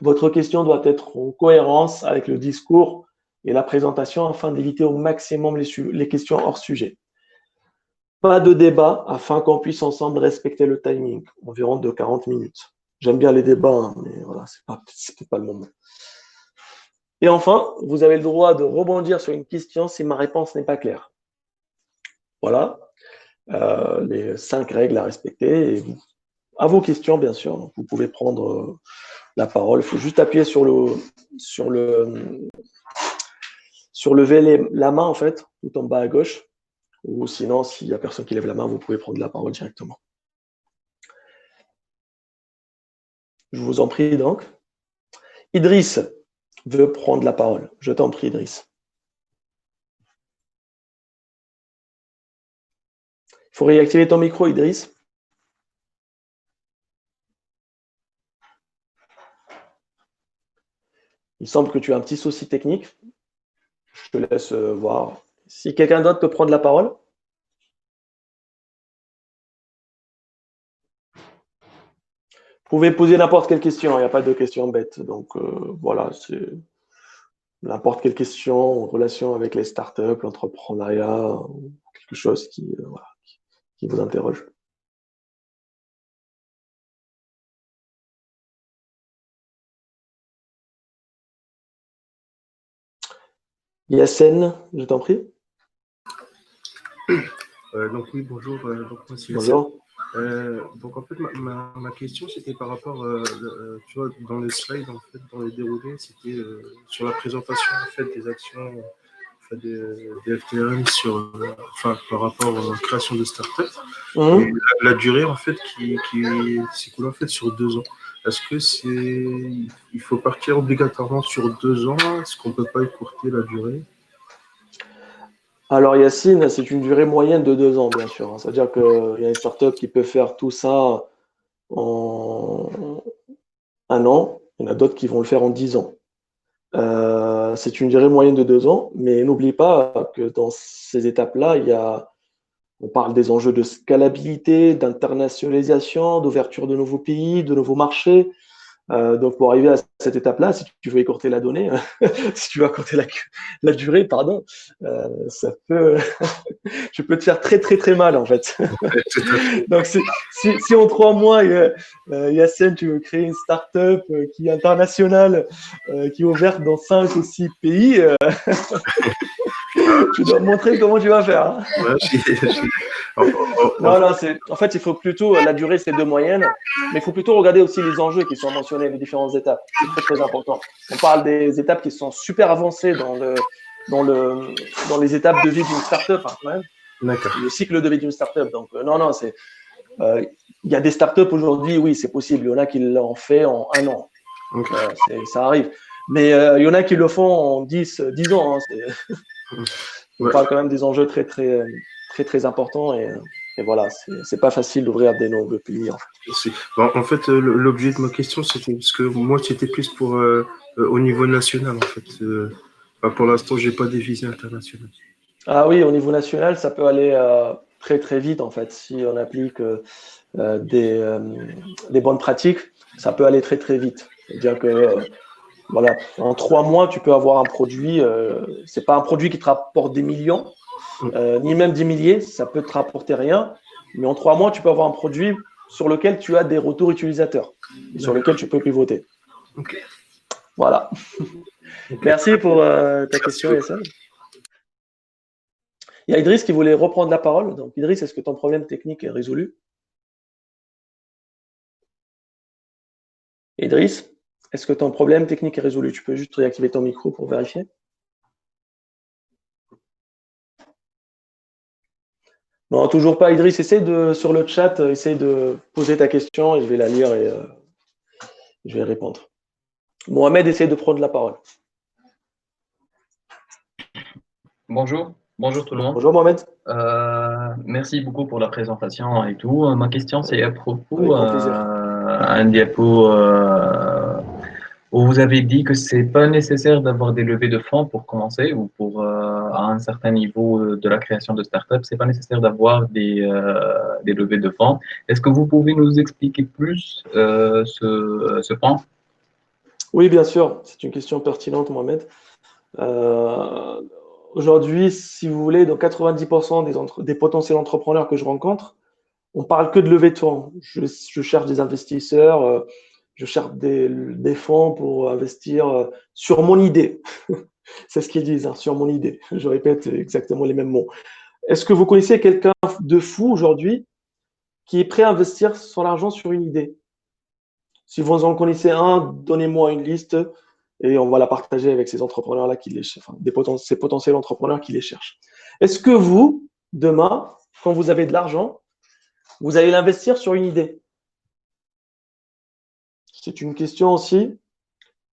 Votre question doit être en cohérence avec le discours et la présentation afin d'éviter au maximum les questions hors sujet. Pas de débat afin qu'on puisse ensemble respecter le timing, environ de 40 minutes. J'aime bien les débats, hein, mais voilà, c'est pas le moment. Et enfin, vous avez le droit de rebondir sur une question si ma réponse n'est pas claire. Voilà, les 5 règles à respecter. Et à vos questions, bien sûr, vous pouvez prendre la parole. Il faut juste appuyer lever la main, en fait, tout en bas à gauche. Ou sinon, s'il n'y a personne qui lève la main, vous pouvez prendre la parole directement. Je vous en prie donc. Idriss veut prendre la parole. Je t'en prie, Idriss. Il faut réactiver ton micro, Idriss. Il semble que tu as un petit souci technique. Je te laisse voir. Si quelqu'un d'autre peut prendre la parole. Vous pouvez poser n'importe quelle question, il n'y a pas de question bête. Donc voilà, c'est n'importe quelle question en relation avec les startups, l'entrepreneuriat, quelque chose qui vous interroge. Yassine, je t'en prie. Donc oui, bonjour. Donc moi, c'est Bonjour. donc en fait, ma question, c'était par rapport, tu vois, dans les slides, en fait, dans les déroulés, c'était sur la présentation en fait, des actions des FTM par rapport à la création de start-up. Et la durée, en fait, qui s'écoule en fait sur 2 ans. Est-ce que il faut partir obligatoirement sur 2 ans? Est-ce qu'on ne peut pas écourter la durée? Alors Yacine, c'est une durée moyenne de 2 ans, bien sûr. C'est-à-dire qu'il y a une startup qui peut faire tout ça en 1 an. Il y en a d'autres qui vont le faire en 10 ans. C'est une durée moyenne de 2 ans, mais n'oublie pas que dans ces étapes-là, on parle des enjeux de scalabilité, d'internationalisation, d'ouverture de nouveaux pays, de nouveaux marchés. Donc, pour arriver à cette étape-là, si tu veux écourter la donnée, si tu veux écourter la durée, pardon, ça peut, je peux te faire très, très, très mal, en fait. Donc, si en 3 mois, Yacine, tu veux créer une start-up qui est internationale, qui est ouverte dans 5 ou 6 pays, tu dois me montrer comment tu vas faire. Hein. Ouais, Non, en fait, il faut plutôt, la durée, c'est 2 moyennes, mais il faut plutôt regarder aussi les enjeux qui sont mentionnés, les différentes étapes. C'est très, très important. On parle des étapes qui sont super avancées dans les étapes de vie d'une start-up, hein, quand même. D'accord. Le cycle de vie d'une start-up. Donc, non, il y a des start-up aujourd'hui, oui, c'est possible. Il y en a qui l'ont fait en 1 an. Okay. Ça arrive. Mais il y en a qui le font en 10 ans. Hein, on parle quand même des enjeux très, très, très, très importants et voilà, c'est pas facile d'ouvrir des nouveaux pays. En fait, l'objet de ma question, c'était parce que moi, c'était plus pour au niveau national, en fait. Pour l'instant, j'ai pas des visées internationales. Ah oui, au niveau national, ça peut aller très, très vite, en fait. Si on applique des bonnes pratiques, ça peut aller très, très vite. C'est-à-dire que voilà, en 3 mois, tu peux avoir un produit. C'est pas un produit qui te rapporte des millions, ni même des milliers. Ça peut te rapporter rien. Mais en 3 mois, tu peux avoir un produit sur lequel tu as des retours utilisateurs et sur lequel tu peux pivoter. Okay. Voilà. Okay. Merci pour ta question, Yacine. Il y a Idriss qui voulait reprendre la parole. Donc, Idriss, est-ce que ton problème technique est résolu? Idriss, est-ce que ton problème technique est résolu? Tu peux juste réactiver ton micro pour vérifier. Non, toujours pas. Idriss, sur le chat, essaye de poser ta question et je vais la lire et je vais répondre. Mohamed, essaye de prendre la parole. Bonjour tout le monde. Bonjour Mohamed. Merci beaucoup pour la présentation et tout. Ma question, c'est à propos un diapo où vous avez dit que c'est pas nécessaire d'avoir des levées de fonds pour commencer ou pour à un certain niveau de la création de start-up, c'est pas nécessaire d'avoir des levées de fonds. Est-ce que vous pouvez nous expliquer plus ce point? Oui, bien sûr. C'est une question pertinente, Mohamed. Aujourd'hui, si vous voulez, dans 90% des potentiels entrepreneurs que je rencontre, on parle que de levée de fonds. Je cherche des investisseurs, je cherche des fonds pour investir sur mon idée. C'est ce qu'ils disent, hein, sur mon idée. Je répète exactement les mêmes mots. Est-ce que vous connaissez quelqu'un de fou aujourd'hui qui est prêt à investir son argent sur une idée? Si vous en connaissez un, donnez-moi une liste et on va la partager avec ces entrepreneurs-là ces potentiels entrepreneurs qui les cherchent. Est-ce que vous, demain, quand vous avez de l'argent, vous allez l'investir sur une idée? C'est une question aussi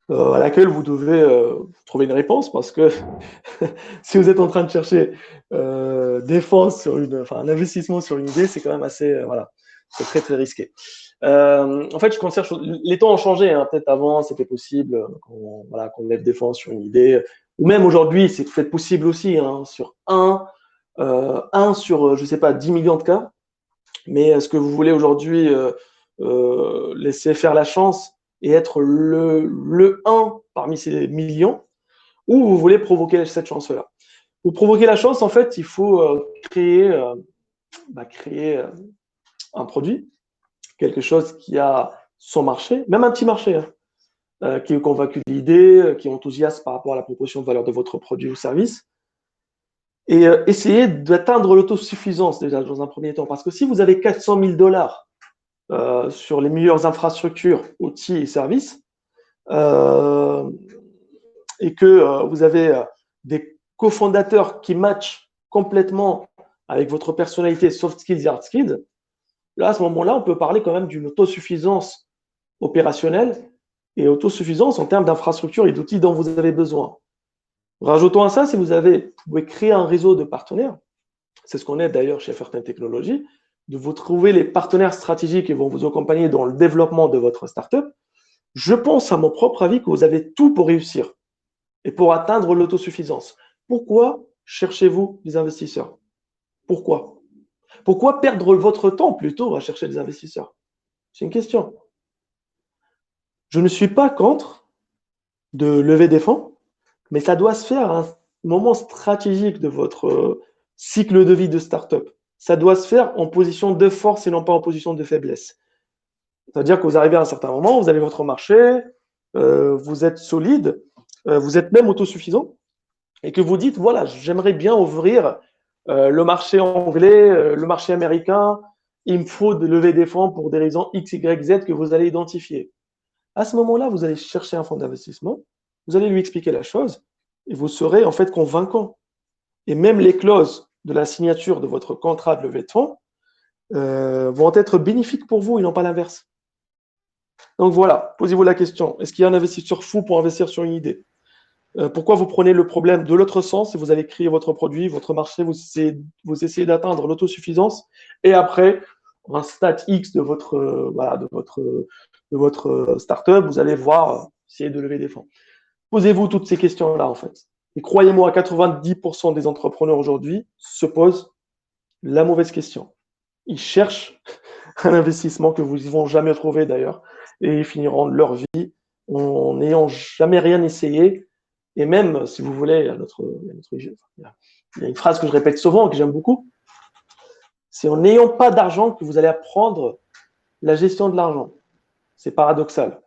à laquelle vous devez trouver une réponse parce que si vous êtes en train de chercher un investissement sur une idée, c'est quand même assez, c'est très très risqué. En fait, les temps ont changé. Hein. Peut-être avant, c'était possible qu'on lève des fonds sur une idée. Ou même aujourd'hui, c'est peut-être possible aussi hein, sur sur, je sais pas, 10 millions de cas. Mais est-ce que vous voulez aujourd'hui laisser faire la chance et être le 1 parmi ces millions ou vous voulez provoquer cette chance-là? Pour provoquer la chance, en fait, il faut créer un produit, quelque chose qui a son marché, même un petit marché, hein, qui est convaincu de l'idée, qui est enthousiaste par rapport à la proposition de valeur de votre produit ou service. Et essayer d'atteindre l'autosuffisance déjà dans un premier temps. Parce que si vous avez 400 000 $ sur les meilleures infrastructures, outils et services, et que vous avez des cofondateurs qui matchent complètement avec votre personnalité soft skills et hard skills, là, à ce moment-là, on peut parler quand même d'une autosuffisance opérationnelle et autosuffisance en termes d'infrastructures et d'outils dont vous avez besoin. Rajoutons à ça, si vous pouvez créer un réseau de partenaires, c'est ce qu'on est d'ailleurs chez Fertin Technologies, de vous trouver les partenaires stratégiques qui vont vous accompagner dans le développement de votre startup. Je pense, à mon propre avis, que vous avez tout pour réussir et pour atteindre l'autosuffisance. Pourquoi cherchez-vous des investisseurs? Pourquoi perdre votre temps plutôt à chercher des investisseurs? C'est une question. je ne suis pas contre de lever des fonds, mais ça doit se faire à un moment stratégique de votre cycle de vie de start-up. Ça doit se faire en position de force et non pas en position de faiblesse. C'est-à-dire que vous arrivez à un certain moment, vous avez votre marché, vous êtes solide, vous êtes même autosuffisant, et que vous dites, voilà, j'aimerais bien ouvrir le marché anglais, le marché américain, il me faut lever des fonds pour des raisons X, Y, Z que vous allez identifier. À ce moment-là, vous allez chercher un fonds d'investissement, vous allez lui expliquer la chose, et vous serez en fait convaincant. Et même les clauses de la signature de votre contrat de levée de fonds vont être bénéfiques pour vous et non pas l'inverse. Donc voilà, posez-vous la question, est-ce qu'il y a un investisseur fou pour investir sur une idée? Pourquoi vous prenez le problème de l'autre sens et vous allez créer votre produit, votre marché, vous essayez d'atteindre l'autosuffisance et après, un stade X de votre startup, vous allez voir, essayer de lever des fonds. Posez-vous toutes ces questions-là en fait. Et croyez-moi, 90% des entrepreneurs aujourd'hui se posent la mauvaise question. Ils cherchent un investissement que vous ne vont jamais trouver d'ailleurs et ils finiront leur vie en n'ayant jamais rien essayé. Et même, si vous voulez, il y a une phrase que je répète souvent et que j'aime beaucoup, c'est en n'ayant pas d'argent que vous allez apprendre la gestion de l'argent. C'est paradoxal.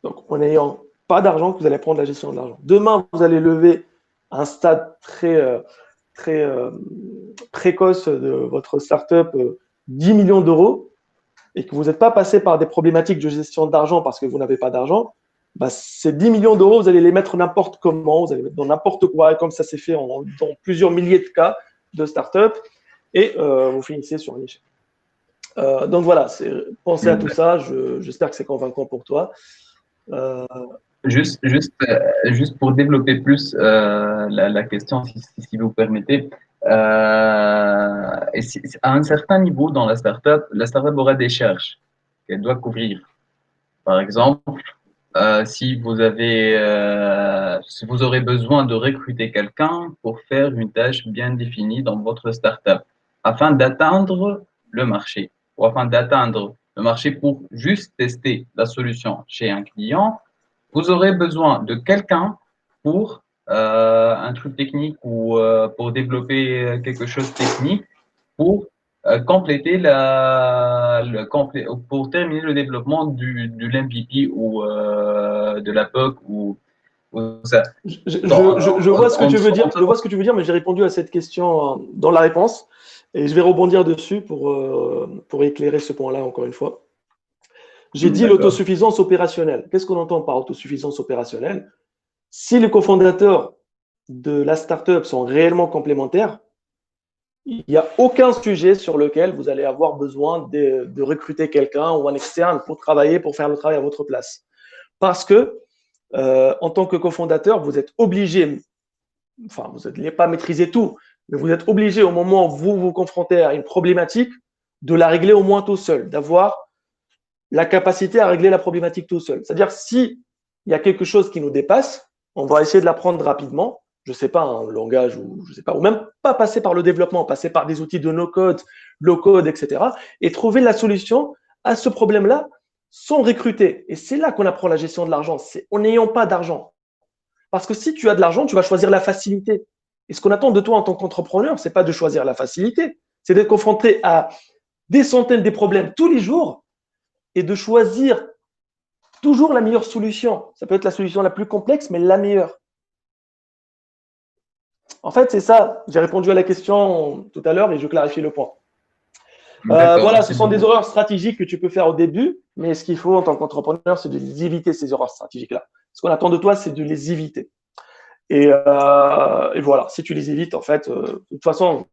Donc, en n'ayant pas d'argent que vous allez apprendre la gestion de l'argent. Demain, vous allez lever à un stade très précoce de votre startup 10 millions d'euros et que vous n'êtes pas passé par des problématiques de gestion d'argent parce que vous n'avez pas d'argent, bah, ces 10 millions d'euros, vous allez les mettre n'importe comment, vous allez mettre dans n'importe quoi, comme ça s'est fait dans plusieurs milliers de cas de start-up, et vous finissez sur un échec. Donc voilà, pensez à tout ça, j'espère que c'est convaincant pour toi. Juste pour développer plus la question, si vous permettez, à un certain niveau dans la startup aura des charges qu'elle doit couvrir. Par exemple, si vous aurez besoin de recruter quelqu'un pour faire une tâche bien définie dans votre startup, afin d'atteindre le marché, ou afin d'atteindre le marché pour juste tester la solution chez un client, vous aurez besoin de quelqu'un pour un truc technique ou pour développer quelque chose de technique pour compléter pour terminer le développement du MVP ou de la POC ou ça. Je vois ce que tu veux dire. Je vois ce que tu veux dire, mais j'ai répondu à cette question dans la réponse et je vais rebondir dessus pour éclairer ce point-là encore une fois. J'ai dit l'autosuffisance opérationnelle. Qu'est-ce qu'on entend par autosuffisance opérationnelle? Si les cofondateurs de la startup sont réellement complémentaires, il n'y a aucun sujet sur lequel vous allez avoir besoin de recruter quelqu'un ou un externe pour faire le travail à votre place. Parce que, en tant que cofondateur, vous êtes obligé, enfin, vous n'allez pas maîtriser tout, mais vous êtes obligé au moment où vous vous confrontez à une problématique de la régler au moins tout seul, d'avoir la capacité à régler la problématique tout seul. C'est-à-dire, s'il y a quelque chose qui nous dépasse, on va essayer de l'apprendre rapidement, je ne sais pas, un langage ou je sais pas, ou même pas passer par le développement, passer par des outils de no-code, low-code, etc. et trouver la solution à ce problème-là sans recruter. Et c'est là qu'on apprend la gestion de l'argent, c'est en n'ayant pas d'argent. Parce que si tu as de l'argent, tu vas choisir la facilité. Et ce qu'on attend de toi en tant qu'entrepreneur, ce n'est pas de choisir la facilité, c'est d'être confronté à des centaines de problèmes tous les jours et de choisir toujours la meilleure solution. Ça peut être la solution la plus complexe, mais la meilleure. En fait, c'est ça. J'ai répondu à la question tout à l'heure et je clarifie le point. Voilà, ce sont des erreurs stratégiques que tu peux faire au début, mais ce qu'il faut en tant qu'entrepreneur, c'est de les éviter, ces erreurs stratégiques-là. Ce qu'on attend de toi, c'est de les éviter. Et voilà, si tu les évites, en fait, de toute façon,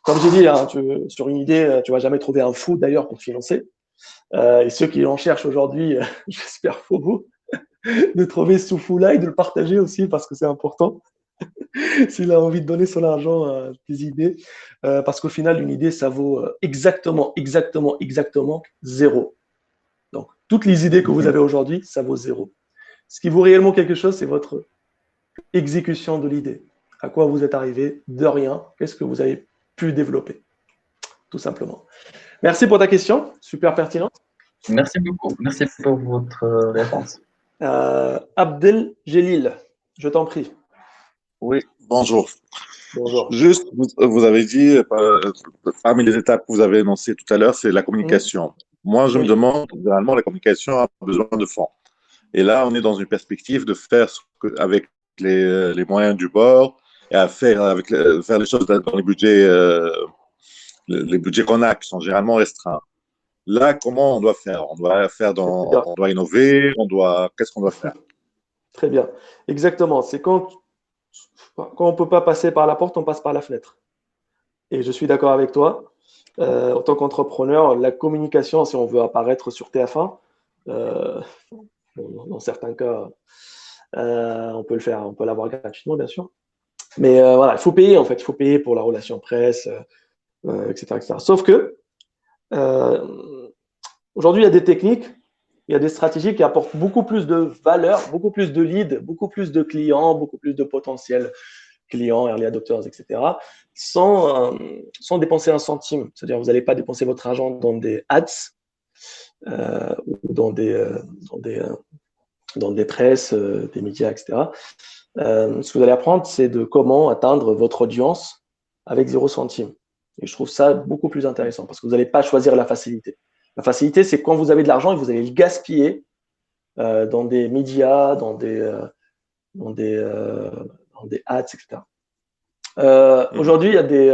comme j'ai dit, hein, sur une idée, tu ne vas jamais trouver un fou d'ailleurs pour te financer. Et ceux qui en cherchent aujourd'hui, j'espère pour vous, de trouver ce fou-là et de le partager aussi parce que c'est important. S'il a envie de donner son argent à des idées, parce qu'au final, une idée, ça vaut exactement zéro. Donc, toutes les idées que vous avez aujourd'hui, ça vaut zéro. Ce qui vaut réellement quelque chose, c'est votre exécution de l'idée. À quoi vous êtes arrivé de rien, qu'est-ce que vous avez pu développer, tout simplement. Merci pour ta question, super pertinente. Merci beaucoup. Merci pour votre réponse. Abdel Jelil, je t'en prie. Oui, bonjour. Bonjour. Juste, vous avez dit, parmi les étapes que vous avez énoncées tout à l'heure, c'est la communication. Moi, je me Oui. demande, généralement, la communication a besoin de fonds. Et là, on est dans une perspective de faire avec les moyens du bord et à faire, faire les choses dans les budgets qu'on a, qui sont généralement restreints. Là, comment on doit faire? On doit innover, qu'est-ce qu'on doit faire? Très bien. Exactement. C'est quand on ne peut pas passer par la porte, on passe par la fenêtre. Et je suis d'accord avec toi. En tant qu'entrepreneur, la communication, si on veut apparaître sur TF1, dans certains cas, on peut le faire, on peut l'avoir gratuitement, bien sûr. Mais voilà, il faut payer, en fait. Il faut payer pour la relation presse, etc., etc. Sauf que, aujourd'hui, il y a des techniques, il y a des stratégies qui apportent beaucoup plus de valeur, beaucoup plus de leads, beaucoup plus de clients, beaucoup plus de potentiels clients, early adopters, etc., sans dépenser un centime. C'est-à-dire, vous n'allez pas dépenser votre argent dans des ads ou dans des presses, des médias, etc. Ce que vous allez apprendre, c'est de comment atteindre votre audience avec 0 centime. Et je trouve ça beaucoup plus intéressant parce que vous n'allez pas choisir la facilité. La facilité, c'est quand vous avez de l'argent et vous allez le gaspiller dans des médias, dans des ads, etc. Aujourd'hui, il y a des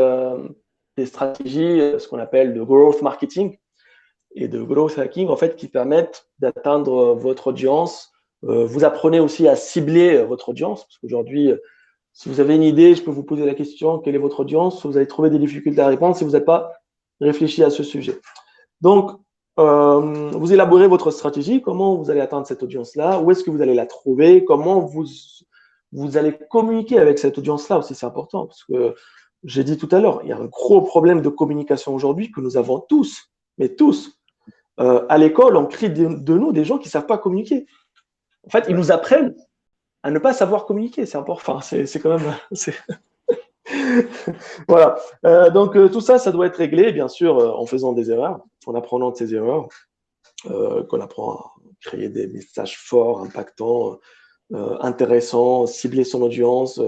stratégies, ce qu'on appelle de growth marketing et de growth hacking, en fait, qui permettent d'atteindre votre audience. Vous apprenez aussi à cibler votre audience, parce qu'aujourd'hui, si vous avez une idée, je peux vous poser la question, quelle est votre audience? Vous allez trouver des difficultés à répondre si vous n'avez pas réfléchi à ce sujet. Donc, vous élaborez votre stratégie, comment vous allez atteindre cette audience-là, où est-ce que vous allez la trouver, comment vous allez communiquer avec cette audience-là aussi, c'est important, parce que j'ai dit tout à l'heure, il y a un gros problème de communication aujourd'hui que nous avons tous, mais tous. À l'école, on crie de nous des gens qui ne savent pas communiquer. En fait, ils nous apprennent à ne pas savoir communiquer, c'est important, c'est quand même… Voilà, donc tout ça, ça doit être réglé, bien sûr, en faisant des erreurs, en apprenant de ces erreurs, qu'on apprend à créer des messages forts, impactants, intéressants, cibler son audience,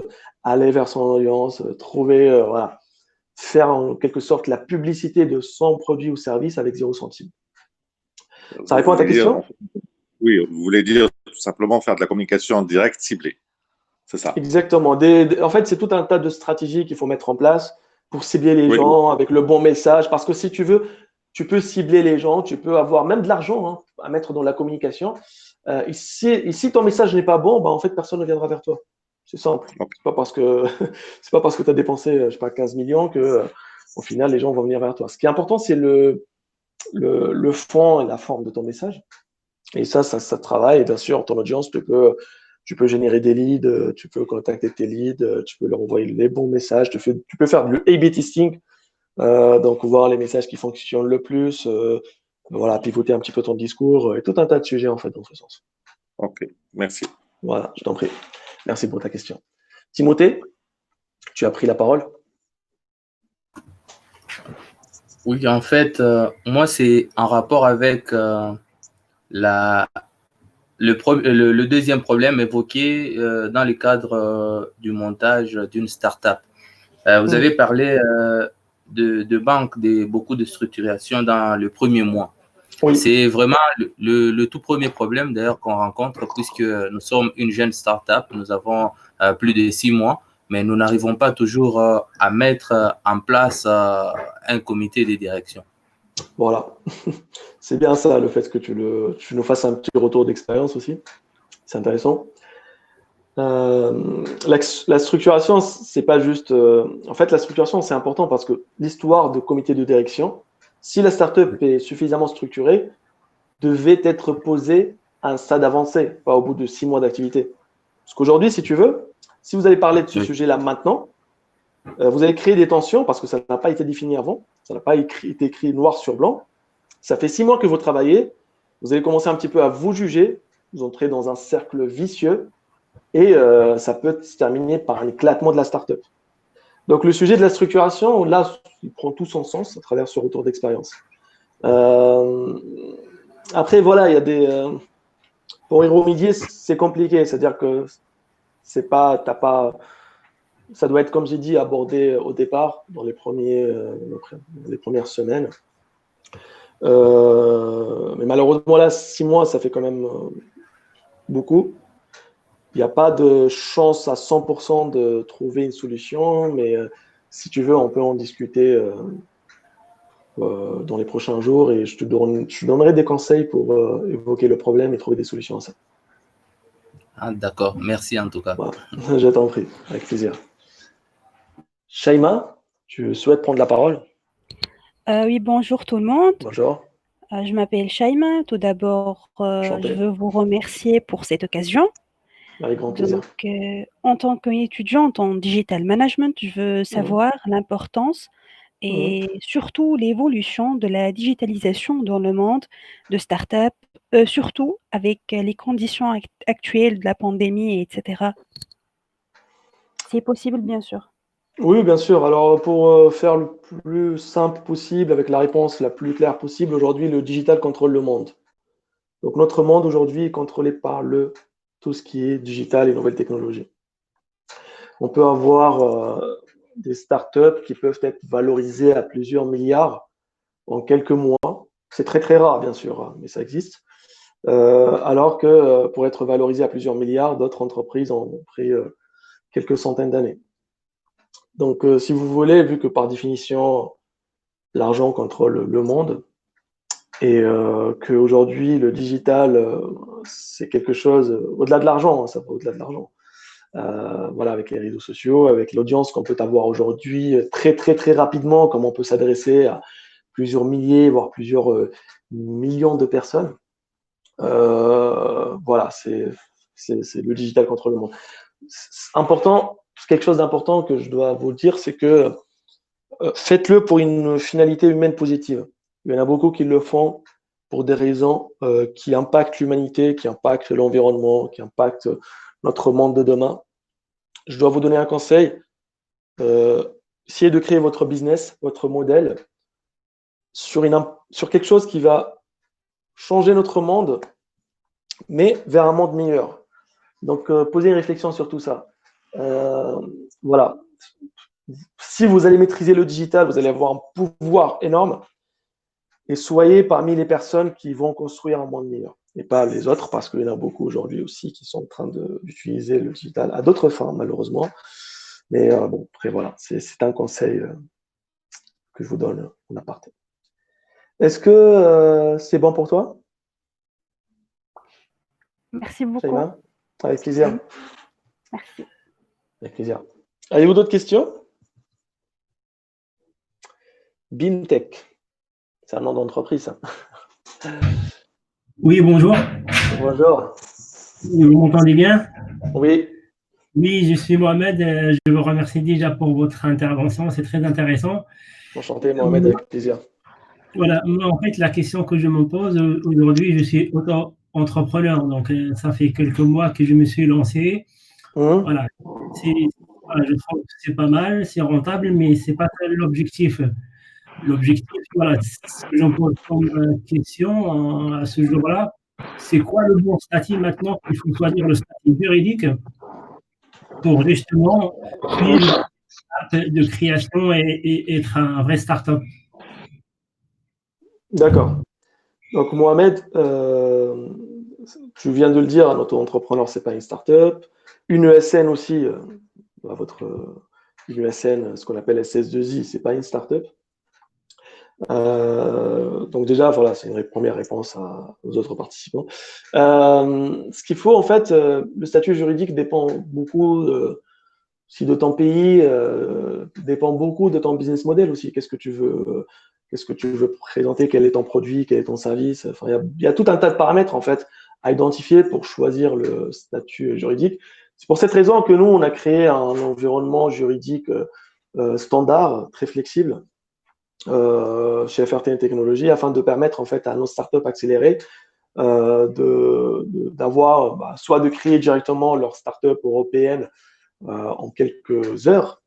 aller vers son audience, trouver, voilà, faire en quelque sorte la publicité de son produit ou service avec 0 centime. Ça répond à ta question? Oui, vous voulez dire tout simplement faire de la communication en direct ciblée. C'est ça. Exactement. En fait, c'est tout un tas de stratégies qu'il faut mettre en place pour cibler les gens avec le bon message. Parce que si tu veux, tu peux cibler les gens, tu peux avoir même de l'argent à mettre dans la communication. Si ton message n'est pas bon, en fait, personne ne viendra vers toi. C'est simple. Okay. C'est pas parce que tu as dépensé, je sais pas, 15 millions que au final, les gens vont venir vers toi. Ce qui est important, c'est le fond et la forme de ton message. Et ça travaille. Et bien sûr, ton audience, tu peux générer des leads, tu peux contacter tes leads, tu peux leur envoyer les bons messages, tu peux faire le A/B testing, donc voir les messages qui fonctionnent le plus, voilà, pivoter un petit peu ton discours, et tout un tas de sujets en fait dans ce sens. Ok, merci. Voilà, je t'en prie. Merci pour ta question. Timothée, tu as pris la parole. Oui, en fait, moi, c'est en rapport avec le deuxième problème évoqué dans le cadre du montage d'une start-up. Vous avez parlé de banque, beaucoup de structuration dans le premier mois. Oui. C'est vraiment le tout premier problème d'ailleurs qu'on rencontre puisque nous sommes une jeune start-up, nous avons plus de 6 mois, mais nous n'arrivons pas toujours à mettre en place un comité de direction. Voilà, c'est bien ça, le fait que tu nous fasses un petit retour d'expérience aussi, c'est intéressant. La structuration, c'est pas juste… en fait, la structuration, c'est important parce que l'histoire de comité de direction, si la startup est suffisamment structurée, devait être posée à un stade avancé, pas au bout de 6 mois d'activité. Parce qu'aujourd'hui, si tu veux, si vous allez parler de ce sujet-là maintenant, vous allez créer des tensions parce que ça n'a pas été défini avant, ça n'a pas été écrit noir sur blanc. Ça fait 6 mois que vous travaillez, vous allez commencer un petit peu à vous juger, vous entrez dans un cercle vicieux et ça peut se terminer par un éclatement de la startup. Donc, le sujet de la structuration, là, il prend tout son sens à travers ce retour d'expérience. Après, voilà, il y a des. Pour y remédier, c'est compliqué. C'est-à-dire que c'est pas, t'as pas. Ça doit être, comme j'ai dit, abordé au départ, dans les premières semaines. Mais malheureusement, là, 6 mois, ça fait quand même beaucoup. Il n'y a pas de chance à 100% de trouver une solution, mais si tu veux, on peut en discuter dans les prochains jours et je te donnerai des conseils pour évoquer le problème et trouver des solutions à ça. Ah, d'accord, merci en tout cas. Voilà. Je t'en prie, avec plaisir. Shaima, tu souhaites prendre la parole? Oui, bonjour tout le monde. Bonjour. Je m'appelle Shaima. Tout d'abord, je veux vous remercier pour cette occasion. Avec grand plaisir. Donc, en tant qu'étudiante en digital management, je veux savoir l'importance et surtout l'évolution de la digitalisation dans le monde de start-up, surtout avec les conditions actuelles de la pandémie, etc. C'est possible, bien sûr. Oui, bien sûr. Alors, pour faire le plus simple possible, avec la réponse la plus claire possible, aujourd'hui, le digital contrôle le monde. Donc, notre monde aujourd'hui est contrôlé par tout ce qui est digital et nouvelles technologies. On peut avoir des startups qui peuvent être valorisées à plusieurs milliards en quelques mois. C'est très, très rare, bien sûr, hein, mais ça existe. Alors que pour être valorisé à plusieurs milliards, d'autres entreprises ont pris quelques centaines d'années. Donc, si vous voulez, vu que par définition, l'argent contrôle le monde et qu'aujourd'hui, le digital, c'est quelque chose au-delà de l'argent, hein, ça va au-delà de l'argent. Voilà, avec les réseaux sociaux, avec l'audience qu'on peut avoir aujourd'hui très, très, très rapidement, comme on peut s'adresser à plusieurs milliers, voire plusieurs millions de personnes. Voilà, c'est le digital contre le monde. Important, quelque chose d'important que je dois vous dire, c'est que faites-le pour une finalité humaine positive. Il y en a beaucoup qui le font pour des raisons qui impactent l'humanité, qui impactent l'environnement, qui impactent notre monde de demain. Je dois vous donner un conseil. Essayez de créer votre business, votre modèle sur quelque chose qui va changer notre monde, mais vers un monde meilleur. Donc, posez une réflexion sur tout ça. Voilà. Si vous allez maîtriser le digital, vous allez avoir un pouvoir énorme et soyez parmi les personnes qui vont construire un monde meilleur et pas les autres, parce qu'il y en a beaucoup aujourd'hui aussi qui sont en train d'utiliser le digital à d'autres fins, malheureusement. Mais bon, après, voilà, c'est un conseil que je vous donne en aparté. Est-ce que c'est bon pour toi? Merci beaucoup. Shaima, avec plaisir. Merci. Avec plaisir. Avez-vous d'autres questions? BIMTech, c'est un nom d'entreprise, ça. Oui, bonjour. Bonjour. Vous m'entendez bien? Oui. Oui, je suis Mohamed. Je vous remercie déjà pour votre intervention. C'est très intéressant. Enchanté, Mohamed, avec plaisir. Voilà. Moi, en fait, la question que je me pose aujourd'hui, je suis auto-entrepreneur. Donc, ça fait quelques mois que je me suis lancé. Voilà. Je trouve que c'est pas mal, c'est rentable, mais c'est pas l'objectif. L'objectif, voilà, ce que j'en pose comme question à ce jour-là, c'est quoi le bon statut maintenant qu'il faut choisir le statut juridique pour justement suivre de création et être un vrai start-up? D'accord. Donc, Mohamed, tu viens de le dire, un auto-entrepreneur, ce n'est pas une start-up. Une ESN aussi, une ESN, ce qu'on appelle SS2I, ce n'est pas une start-up. Donc déjà, voilà, c'est une première réponse aux autres participants. Ce qu'il faut, en fait, le statut juridique dépend beaucoup si de ton pays, dépend beaucoup de ton business model aussi. Qu'est-ce que tu veux présenter, quel est ton produit, quel est ton service. Enfin, il y a tout un tas de paramètres en fait à identifier pour choisir le statut juridique. C'est pour cette raison que nous, on a créé un environnement juridique standard, très flexible, chez FRTN Technologies, afin de permettre en fait à nos startups accélérées d'avoir soit de créer directement leur startup européenne en quelques heures,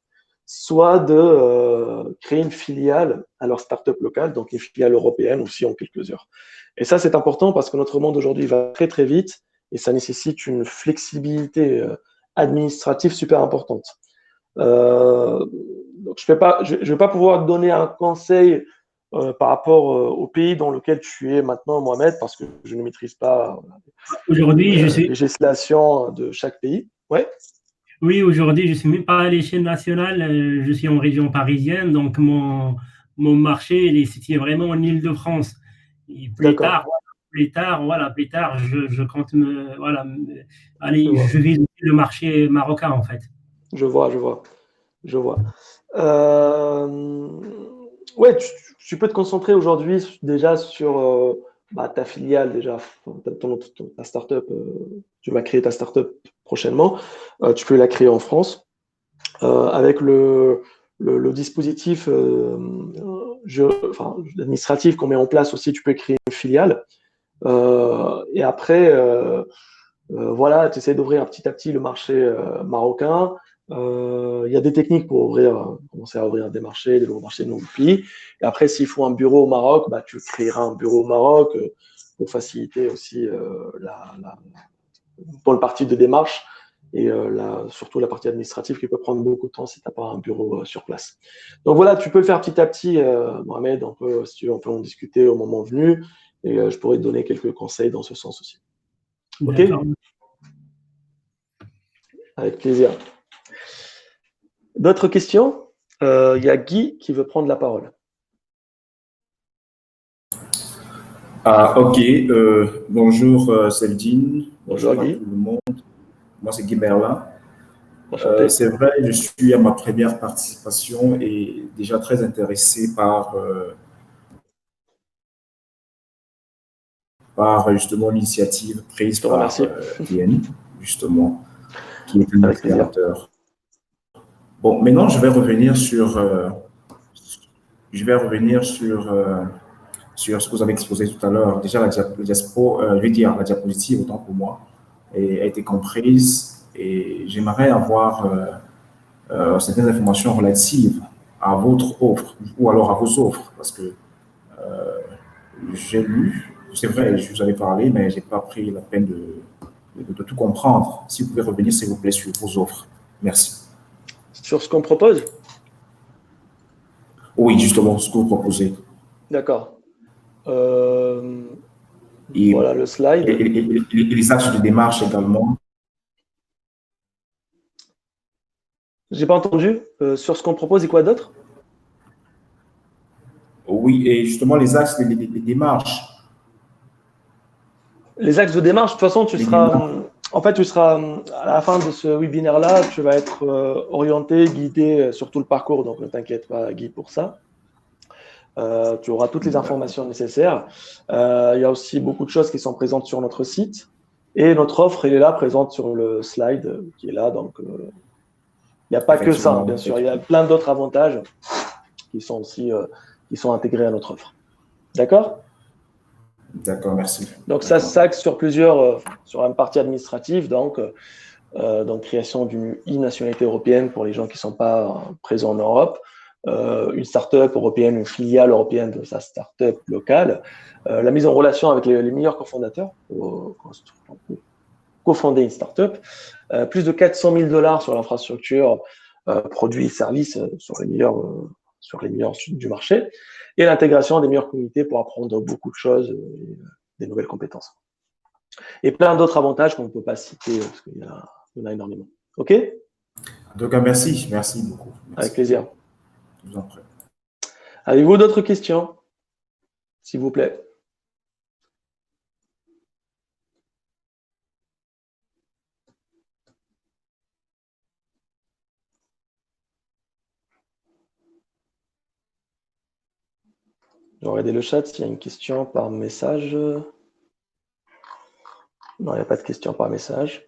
soit de créer une filiale à leur startup locale, donc une filiale européenne aussi en quelques heures. Et ça, c'est important parce que notre monde aujourd'hui va très très vite et ça nécessite une flexibilité administrative super importante. Donc je vais pas pouvoir donner un conseil par rapport au pays dans lequel tu es maintenant, Mohamed, parce que je ne maîtrise pas aujourd'hui, la législation de chaque pays. Ouais. Oui, aujourd'hui, je ne suis même pas à l'échelle nationale, je suis en région parisienne, donc mon marché il est situé vraiment en Île-de-France. Et plus tard, je compte aller, je vise le marché marocain en fait. Je vois. Ouais, tu peux te concentrer aujourd'hui déjà sur ta filiale, déjà, ta startup. Tu vas créer ta startup prochainement. Tu peux la créer en France avec le dispositif administratif qu'on met en place aussi. Tu peux créer une filiale. Et après, voilà, tu essaies d'ouvrir petit à petit le marché marocain. Il y a des techniques pour commencer à ouvrir des marchés, des nouveaux marchés, de nouveaux pays. Et après, s'il faut un bureau au Maroc, tu créeras un bureau au Maroc pour faciliter aussi pour le parti de démarche et surtout la partie administrative qui peut prendre beaucoup de temps si tu n'as pas un bureau sur place. Donc voilà, tu peux le faire petit à petit, Mohamed. Si tu veux, on peut en discuter au moment venu et je pourrais te donner quelques conseils dans ce sens aussi. Ok ? Avec plaisir. D'autres questions? Il y a Guy qui veut prendre la parole. Ok. Bonjour Seldine. Bonjour Guy. À tout le monde. Moi, c'est Guy Merlin. C'est vrai, je suis à ma première participation et déjà très intéressé par justement l'initiative prise par TN, justement, qui est un accélérateur. Bon, maintenant, je vais revenir sur ce que vous avez exposé tout à l'heure. Déjà, la diapositive, autant pour moi, a été comprise et j'aimerais avoir certaines informations relatives à votre offre ou alors à vos offres parce que j'ai lu, c'est vrai, je vous avais parlé, mais je n'ai pas pris la peine de tout comprendre. Si vous pouvez revenir, s'il vous plaît, sur vos offres. Merci. Sur ce qu'on propose? Oui, justement, ce que vous proposez. D'accord. Voilà le slide. Et les axes de démarche également. J'ai pas entendu. Sur ce qu'on propose et quoi d'autre? Oui, et justement les axes des démarches. Les axes de démarche, de toute façon, tu seras à la fin de ce webinaire-là, tu vas être orienté, guidé sur tout le parcours, donc ne t'inquiète pas, Guy, pour ça. Tu auras toutes les informations nécessaires. Il y a aussi beaucoup de choses qui sont présentes sur notre site. Et notre offre, elle est là, présente sur le slide qui est là. Donc, il n'y a pas que ça, bien sûr. Il y a plein d'autres avantages qui sont aussi intégrés à notre offre. D'accord ? D'accord, merci. Donc, ça s'axe sur sur une partie administrative, donc création d'une e-nationalité européenne pour les gens qui ne sont pas présents en Europe, une start-up européenne, une filiale européenne de sa start-up locale, la mise en relation avec les meilleurs cofondateurs pour cofonder une start-up, plus de 400 000 $ sur l'infrastructure, produits et services sur les meilleurs du marché, et l'intégration des meilleures communautés pour apprendre beaucoup de choses, des nouvelles compétences. Et plein d'autres avantages qu'on ne peut pas citer parce qu'il y en a énormément. OK? Donc, merci beaucoup. Merci. Avec plaisir. Je vous en prie. Avez-vous d'autres questions, s'il vous plaît? Je vais regarder le chat s'il y a une question par message. Non, il n'y a pas de question par message.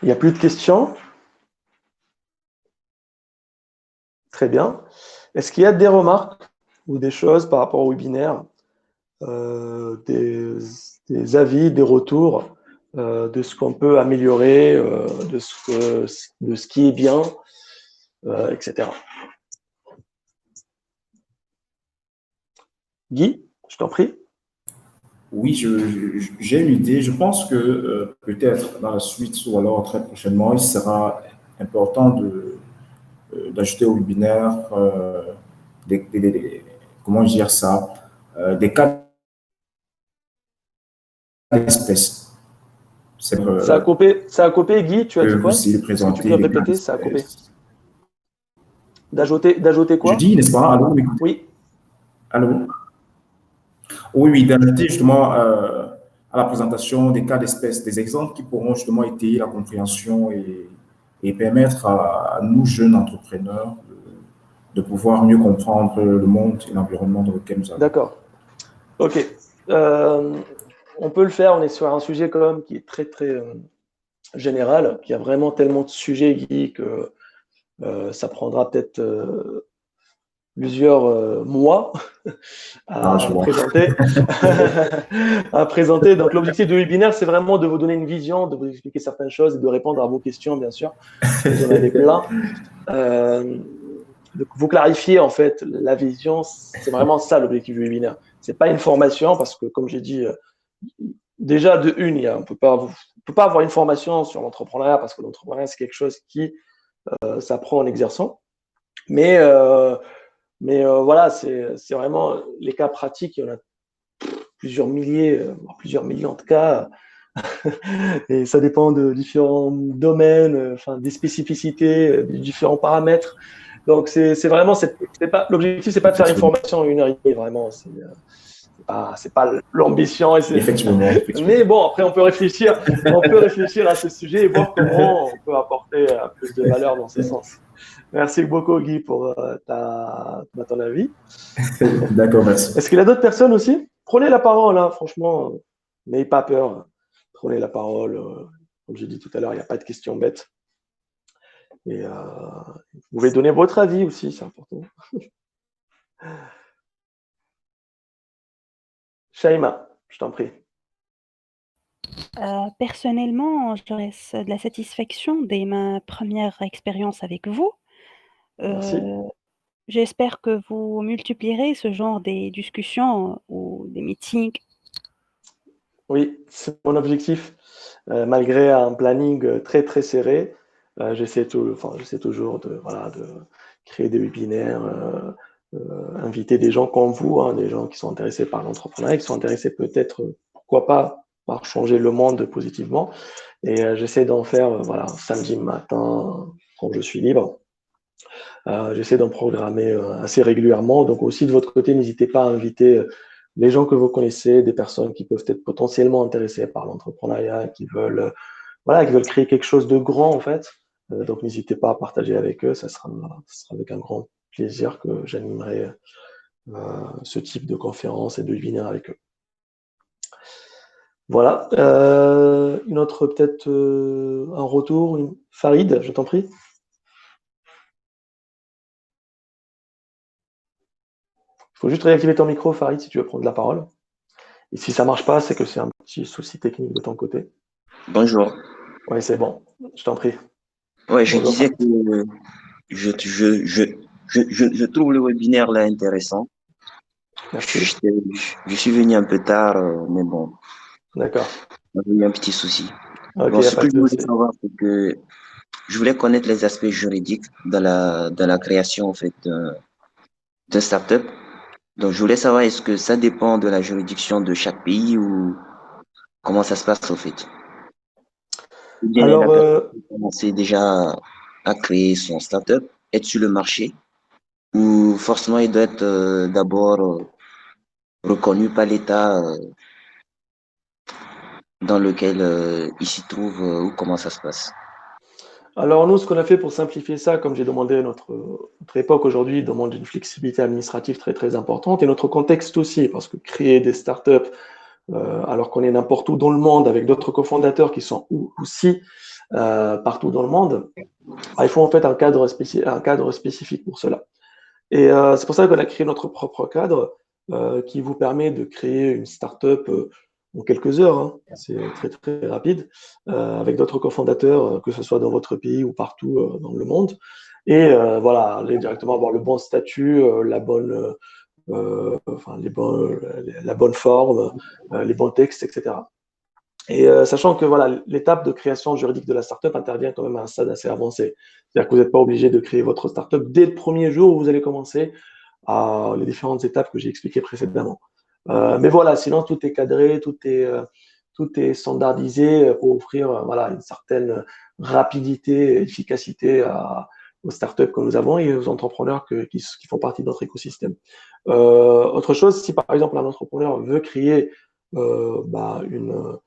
Il n'y a plus de questions? Très bien. Est-ce qu'il y a des remarques ou des choses par rapport au webinaire, des avis, des retours de ce qu'on peut améliorer, de ce qui est bien, etc. Guy, je t'en prie. Oui, j'ai une idée. Je pense que peut-être dans la suite ou alors très prochainement, il sera important d'ajouter au webinaire comment dire ça, des cas d'espèces. Ça a coupé, Guy, tu as dit quoi? Est-ce que tu peux répéter, ça a coupé. D'ajouter quoi? Je dis, n'est-ce pas? Allô? Oui. Allô? Oui, d'ajouter justement à la présentation des cas d'espèces, des exemples qui pourront justement étayer la compréhension et permettre à nous, jeunes entrepreneurs, de pouvoir mieux comprendre le monde et l'environnement dans lequel nous avons. D'accord. OK. On peut le faire, on est sur un sujet quand même qui est très, très général, qui a vraiment tellement de sujets, Guy, que ça prendra peut-être plusieurs mois à présenter. Donc, l'objectif du webinaire, c'est vraiment de vous donner une vision, de vous expliquer certaines choses et de répondre à vos questions, bien sûr. Vous en avez plein. De vous clarifier, en fait, la vision, c'est vraiment ça l'objectif du webinaire. Ce n'est pas une formation, parce que, comme j'ai dit, déjà, de une, on ne peut pas avoir une formation sur l'entrepreneuriat, parce que l'entrepreneuriat, c'est quelque chose qui s'apprend en exerçant. Mais voilà, c'est vraiment les cas pratiques. Il y en a plusieurs milliers en tout cas. Et ça dépend de différents domaines, des spécificités, des différents paramètres. Donc, c'est vraiment, l'objectif, c'est pas de faire une formation en 1 heure et demie, vraiment. C'est pas l'ambition. Effectivement. Mais bon, après, on peut réfléchir à ce sujet et voir comment on peut apporter plus de valeur dans ce sens. Merci beaucoup, Guy, pour ton avis. D'accord, merci. Est-ce qu'il y a d'autres personnes aussi? Prenez la parole, hein, franchement, n'ayez pas peur. Prenez la parole. Comme j'ai dit tout à l'heure, il n'y a pas de questions bêtes. Et vous pouvez donner votre avis aussi, c'est important. Shaima, je t'en prie. Personnellement, j'aurais de la satisfaction dès ma première expérience avec vous. Merci. J'espère que vous multiplierez ce genre des discussions ou des meetings. Oui, c'est mon objectif. Malgré un planning très, très serré, j'essaie toujours de créer des webinaires, inviter des gens comme vous, hein, des gens qui sont intéressés par l'entrepreneuriat, qui sont intéressés peut-être, pourquoi pas, par changer le monde positivement. Et j'essaie d'en faire samedi matin quand je suis libre. J'essaie d'en programmer assez régulièrement. Donc aussi de votre côté, n'hésitez pas à inviter les gens que vous connaissez, des personnes qui peuvent être potentiellement intéressées par l'entrepreneuriat, qui veulent créer quelque chose de grand en fait. Donc n'hésitez pas à partager avec eux. Ça sera avec un grand plaisir que j'animerai ce type de conférence et de webinaire avec eux. Voilà. Une autre peut-être un retour. Farid, je t'en prie. Il faut juste réactiver ton micro, Farid, si tu veux prendre la parole. Et si ça ne marche pas, c'est que c'est un petit souci technique de ton côté. Bonjour. Oui, c'est bon. Je t'en prie. Ouais, je disais que je trouve le webinaire là intéressant. Merci. Je suis venu un peu tard, mais bon. D'accord. Il y a eu un petit souci. Okay, bon, ce que je voulais savoir, c'est que je voulais connaître les aspects juridiques dans la création en fait d'un startup. Donc, je voulais savoir, est-ce que ça dépend de la juridiction de chaque pays ou comment ça se passe, au fait? Ou bien la personne commencer déjà à créer son startup, être sur le marché, ou forcément il doit être d'abord reconnu par l'État dans lequel il s'y trouve, ou comment ça se passe? Alors nous, ce qu'on a fait pour simplifier ça, comme j'ai demandé, notre époque aujourd'hui demande une flexibilité administrative très très importante et notre contexte aussi, parce que créer des startups alors qu'on est n'importe où dans le monde avec d'autres cofondateurs qui sont aussi partout dans le monde, il faut en fait un cadre spécifique pour cela. Et c'est pour ça qu'on a créé notre propre cadre qui vous permet de créer une startup en quelques heures, hein. C'est très très rapide, avec d'autres cofondateurs, que ce soit dans votre pays ou partout dans le monde. Et voilà, aller directement avoir le bon statut, la bonne forme, les bons textes, etc. Et sachant que voilà, l'étape de création juridique de la startup intervient quand même à un stade assez avancé. C'est-à-dire que vous n'êtes pas obligé de créer votre startup dès le premier jour où vous allez commencer à les différentes étapes que j'ai expliquées précédemment. Mais voilà, sinon tout est cadré, tout est standardisé pour offrir voilà, une certaine rapidité et efficacité aux startups que nous avons et aux entrepreneurs qui font partie de notre écosystème. Autre chose, si par exemple un entrepreneur veut créer une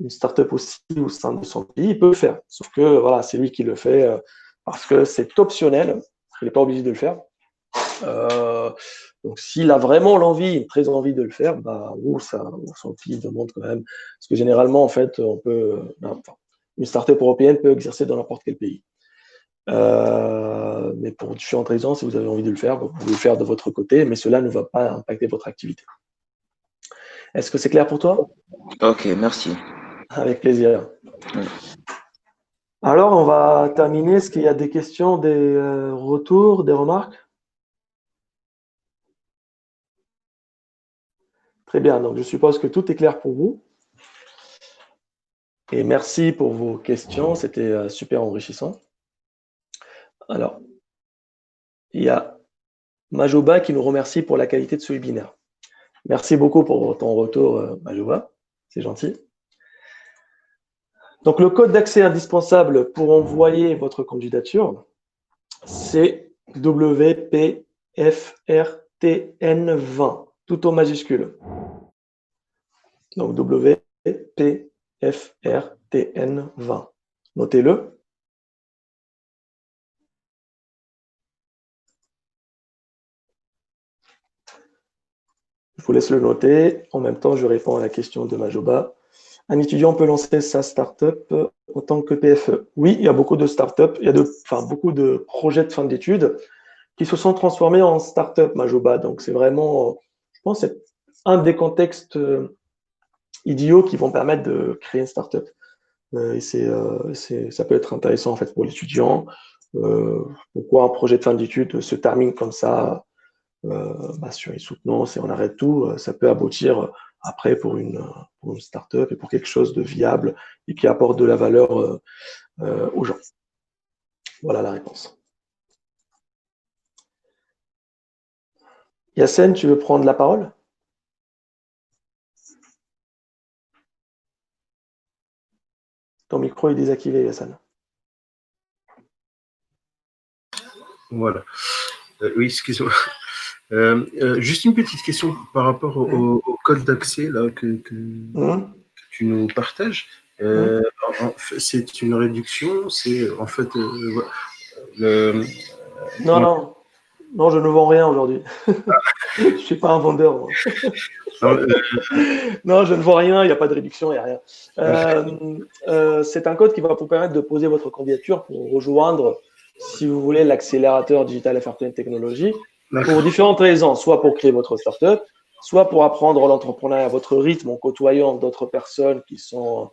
startup aussi au sein de son pays, il peut le faire. Sauf que voilà, c'est lui qui le fait parce que c'est optionnel, il n'est pas obligé de le faire. Donc s'il a vraiment l'envie, très envie de le faire, son pays demande quand même. Parce que généralement, en fait, une startup européenne peut exercer dans n'importe quel pays. Mais pour différentes raisons, si vous avez envie de le faire, vous pouvez le faire de votre côté, mais cela ne va pas impacter votre activité. Est-ce que c'est clair pour toi? Ok, merci. Avec plaisir. Alors, on va terminer. Est-ce qu'il y a des questions, des retours, des remarques? Très bien. Donc, je suppose que tout est clair pour vous. Et merci pour vos questions. C'était super enrichissant. Alors, il y a Majoba qui nous remercie pour la qualité de ce webinaire. Merci beaucoup pour ton retour, Majoba. C'est gentil. Donc, le code d'accès indispensable pour envoyer votre candidature, c'est WPFRTN20, tout en majuscule. Donc, WPFRTN20. Notez-le. Je vous laisse le noter. En même temps, je réponds à la question de Majoba. Un étudiant peut lancer sa start-up en tant que PFE. Oui, il y a beaucoup de start-up, beaucoup de projets de fin d'études qui se sont transformés en start-up, Majoba. Donc, c'est vraiment, je pense, c'est un des contextes idiots qui vont permettre de créer une start-up. Et ça peut être intéressant, en fait, pour l'étudiant. Pourquoi un projet de fin d'études se termine comme ça, sur une soutenance et on arrête tout, ça peut aboutir après pour une start-up et pour quelque chose de viable et qui apporte de la valeur aux gens. Voilà la réponse. Yassine, tu veux prendre la parole? Ton micro est désactivé, Yassine. Voilà. Oui, excuse-moi. Juste une petite question par rapport au code d'accès que tu nous partages. C'est une réduction, c'est en fait Non, je ne vends rien aujourd'hui. Je ne suis pas un vendeur. Moi. Non, je ne vends rien, il n'y a pas de réduction, il n'y a rien. C'est un code qui va vous permettre de poser votre candidature pour rejoindre, si vous voulez, l'accélérateur Digital FRTN Technologies, pour différentes raisons, soit pour créer votre startup, soit pour apprendre l'entrepreneuriat à votre rythme en côtoyant d'autres personnes qui sont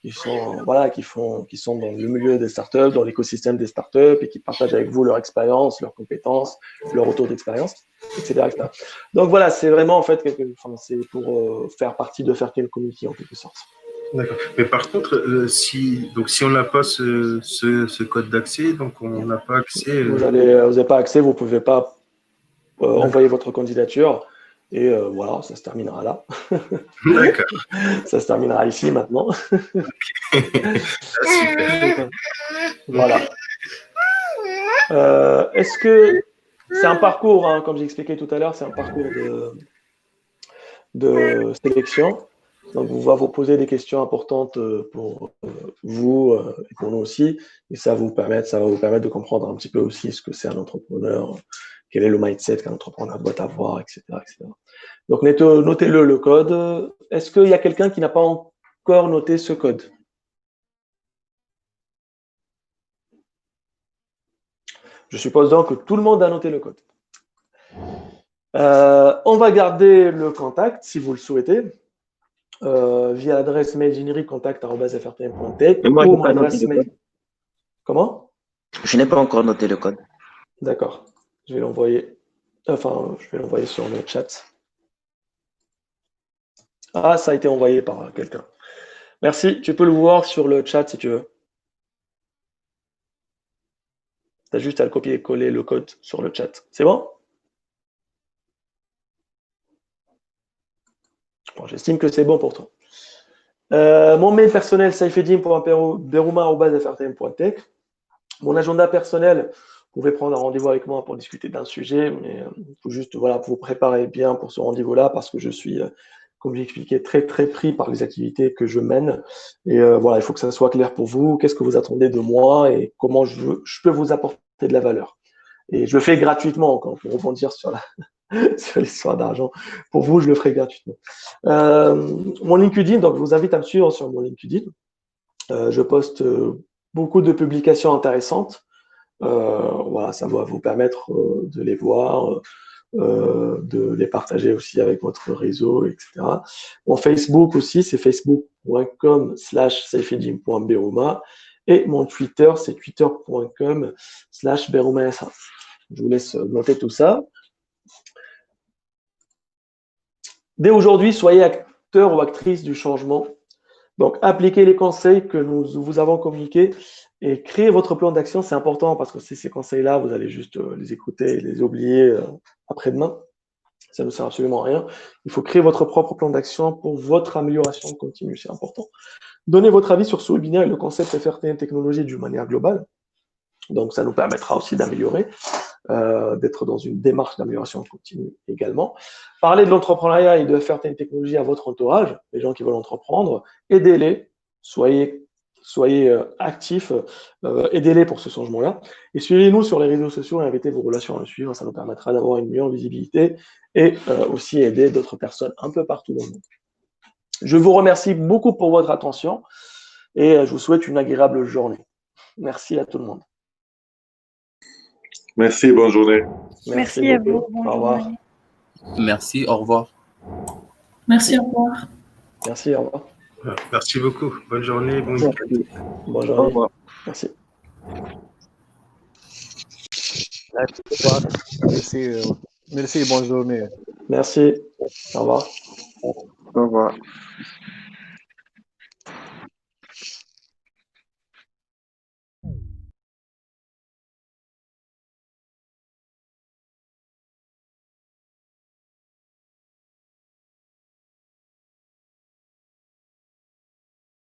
dans le milieu des startups, dans l'écosystème des startups et qui partagent avec vous leur expérience, leurs compétences, leur retour d'expérience, etc., etc. Donc voilà, c'est vraiment en fait c'est pour faire partie de FRTN Community en quelque sorte. D'accord. Mais par contre, si on n'a pas ce code d'accès, donc on n'a pas accès. Vous n'avez pas accès, vous ne pouvez pas envoyer votre candidature. Et voilà, ça se terminera là. D'accord. Ça se terminera ici maintenant. Voilà. Est-ce que c'est un parcours, hein, comme j'ai expliqué tout à l'heure, c'est un parcours de sélection. Donc, on va vous poser des questions importantes pour vous et pour nous aussi. Et ça va vous permettre de comprendre un petit peu aussi ce que c'est un entrepreneur, quel est le mindset qu'un entrepreneur doit avoir, etc., etc. Donc, notez-le, le code. Est-ce qu'il y a quelqu'un qui n'a pas encore noté ce code? Je suppose donc que tout le monde a noté le code. On va garder le contact si vous le souhaitez. via l'adresse mail générique-contact@frtm.tech Mais moi, je ou n'ai mon pas noté adresse le mail. code. Comment? Je n'ai pas encore noté le code. D'accord. Je vais l'envoyer. Enfin, je vais l'envoyer sur le chat. Ah, ça a été envoyé par quelqu'un. Merci. Tu peux le voir sur le chat si tu veux. Tu as juste à le copier et coller le code sur le chat. C'est bon? Bon, j'estime que c'est bon pour toi. Mon mail personnel, saifeddin.berouma@frtm.tech. Mon agenda personnel, vous pouvez prendre un rendez-vous avec moi pour discuter d'un sujet, mais il faut juste vous préparer bien pour ce rendez-vous-là parce que je suis, comme j'ai expliqué, très très pris par les activités que je mène. Et il faut que ça soit clair pour vous. Qu'est-ce que vous attendez de moi et comment je peux vous apporter de la valeur. Et je le fais gratuitement encore pour rebondir sur l'histoire d'argent. Pour vous, je le ferai gratuitement. Mon LinkedIn, donc je vous invite à me suivre sur mon LinkedIn. Je poste beaucoup de publications intéressantes. Ça va vous permettre de les voir, de les partager aussi avec votre réseau, etc. Mon Facebook aussi, c'est facebook.com/saifeddin.berouma et mon Twitter, c'est twitter.com/beroumasa. Je vous laisse noter tout ça. Dès aujourd'hui, soyez acteur ou actrice du changement. Donc, appliquez les conseils que nous vous avons communiqués et créez votre plan d'action. C'est important parce que ces conseils-là, vous allez juste les écouter et les oublier après-demain. Ça ne sert absolument à rien. Il faut créer votre propre plan d'action pour votre amélioration continue. C'est important. Donnez votre avis sur ce webinaire et le concept FRTM technologie d'une manière globale. Donc, ça nous permettra aussi d'améliorer, d'être dans une démarche d'amélioration continue également. Parlez de l'entrepreneuriat et de FRTM technologie à votre entourage, les gens qui veulent entreprendre. Aidez-les, soyez actifs, aidez-les pour ce changement-là. Et suivez-nous sur les réseaux sociaux et invitez vos relations à le suivre. Ça nous permettra d'avoir une meilleure visibilité et aussi aider d'autres personnes un peu partout dans le monde. Je vous remercie beaucoup pour votre attention et je vous souhaite une agréable journée. Merci à tout le monde. Merci, bonne journée. Merci à vous. Bonne Au revoir. journée. Merci, au revoir. Merci, au revoir. Merci, au revoir. Merci beaucoup. Bonne journée, bon week-end. Bonne journée. Au revoir. Merci. Merci, bonne journée. Merci. Au revoir. Au revoir.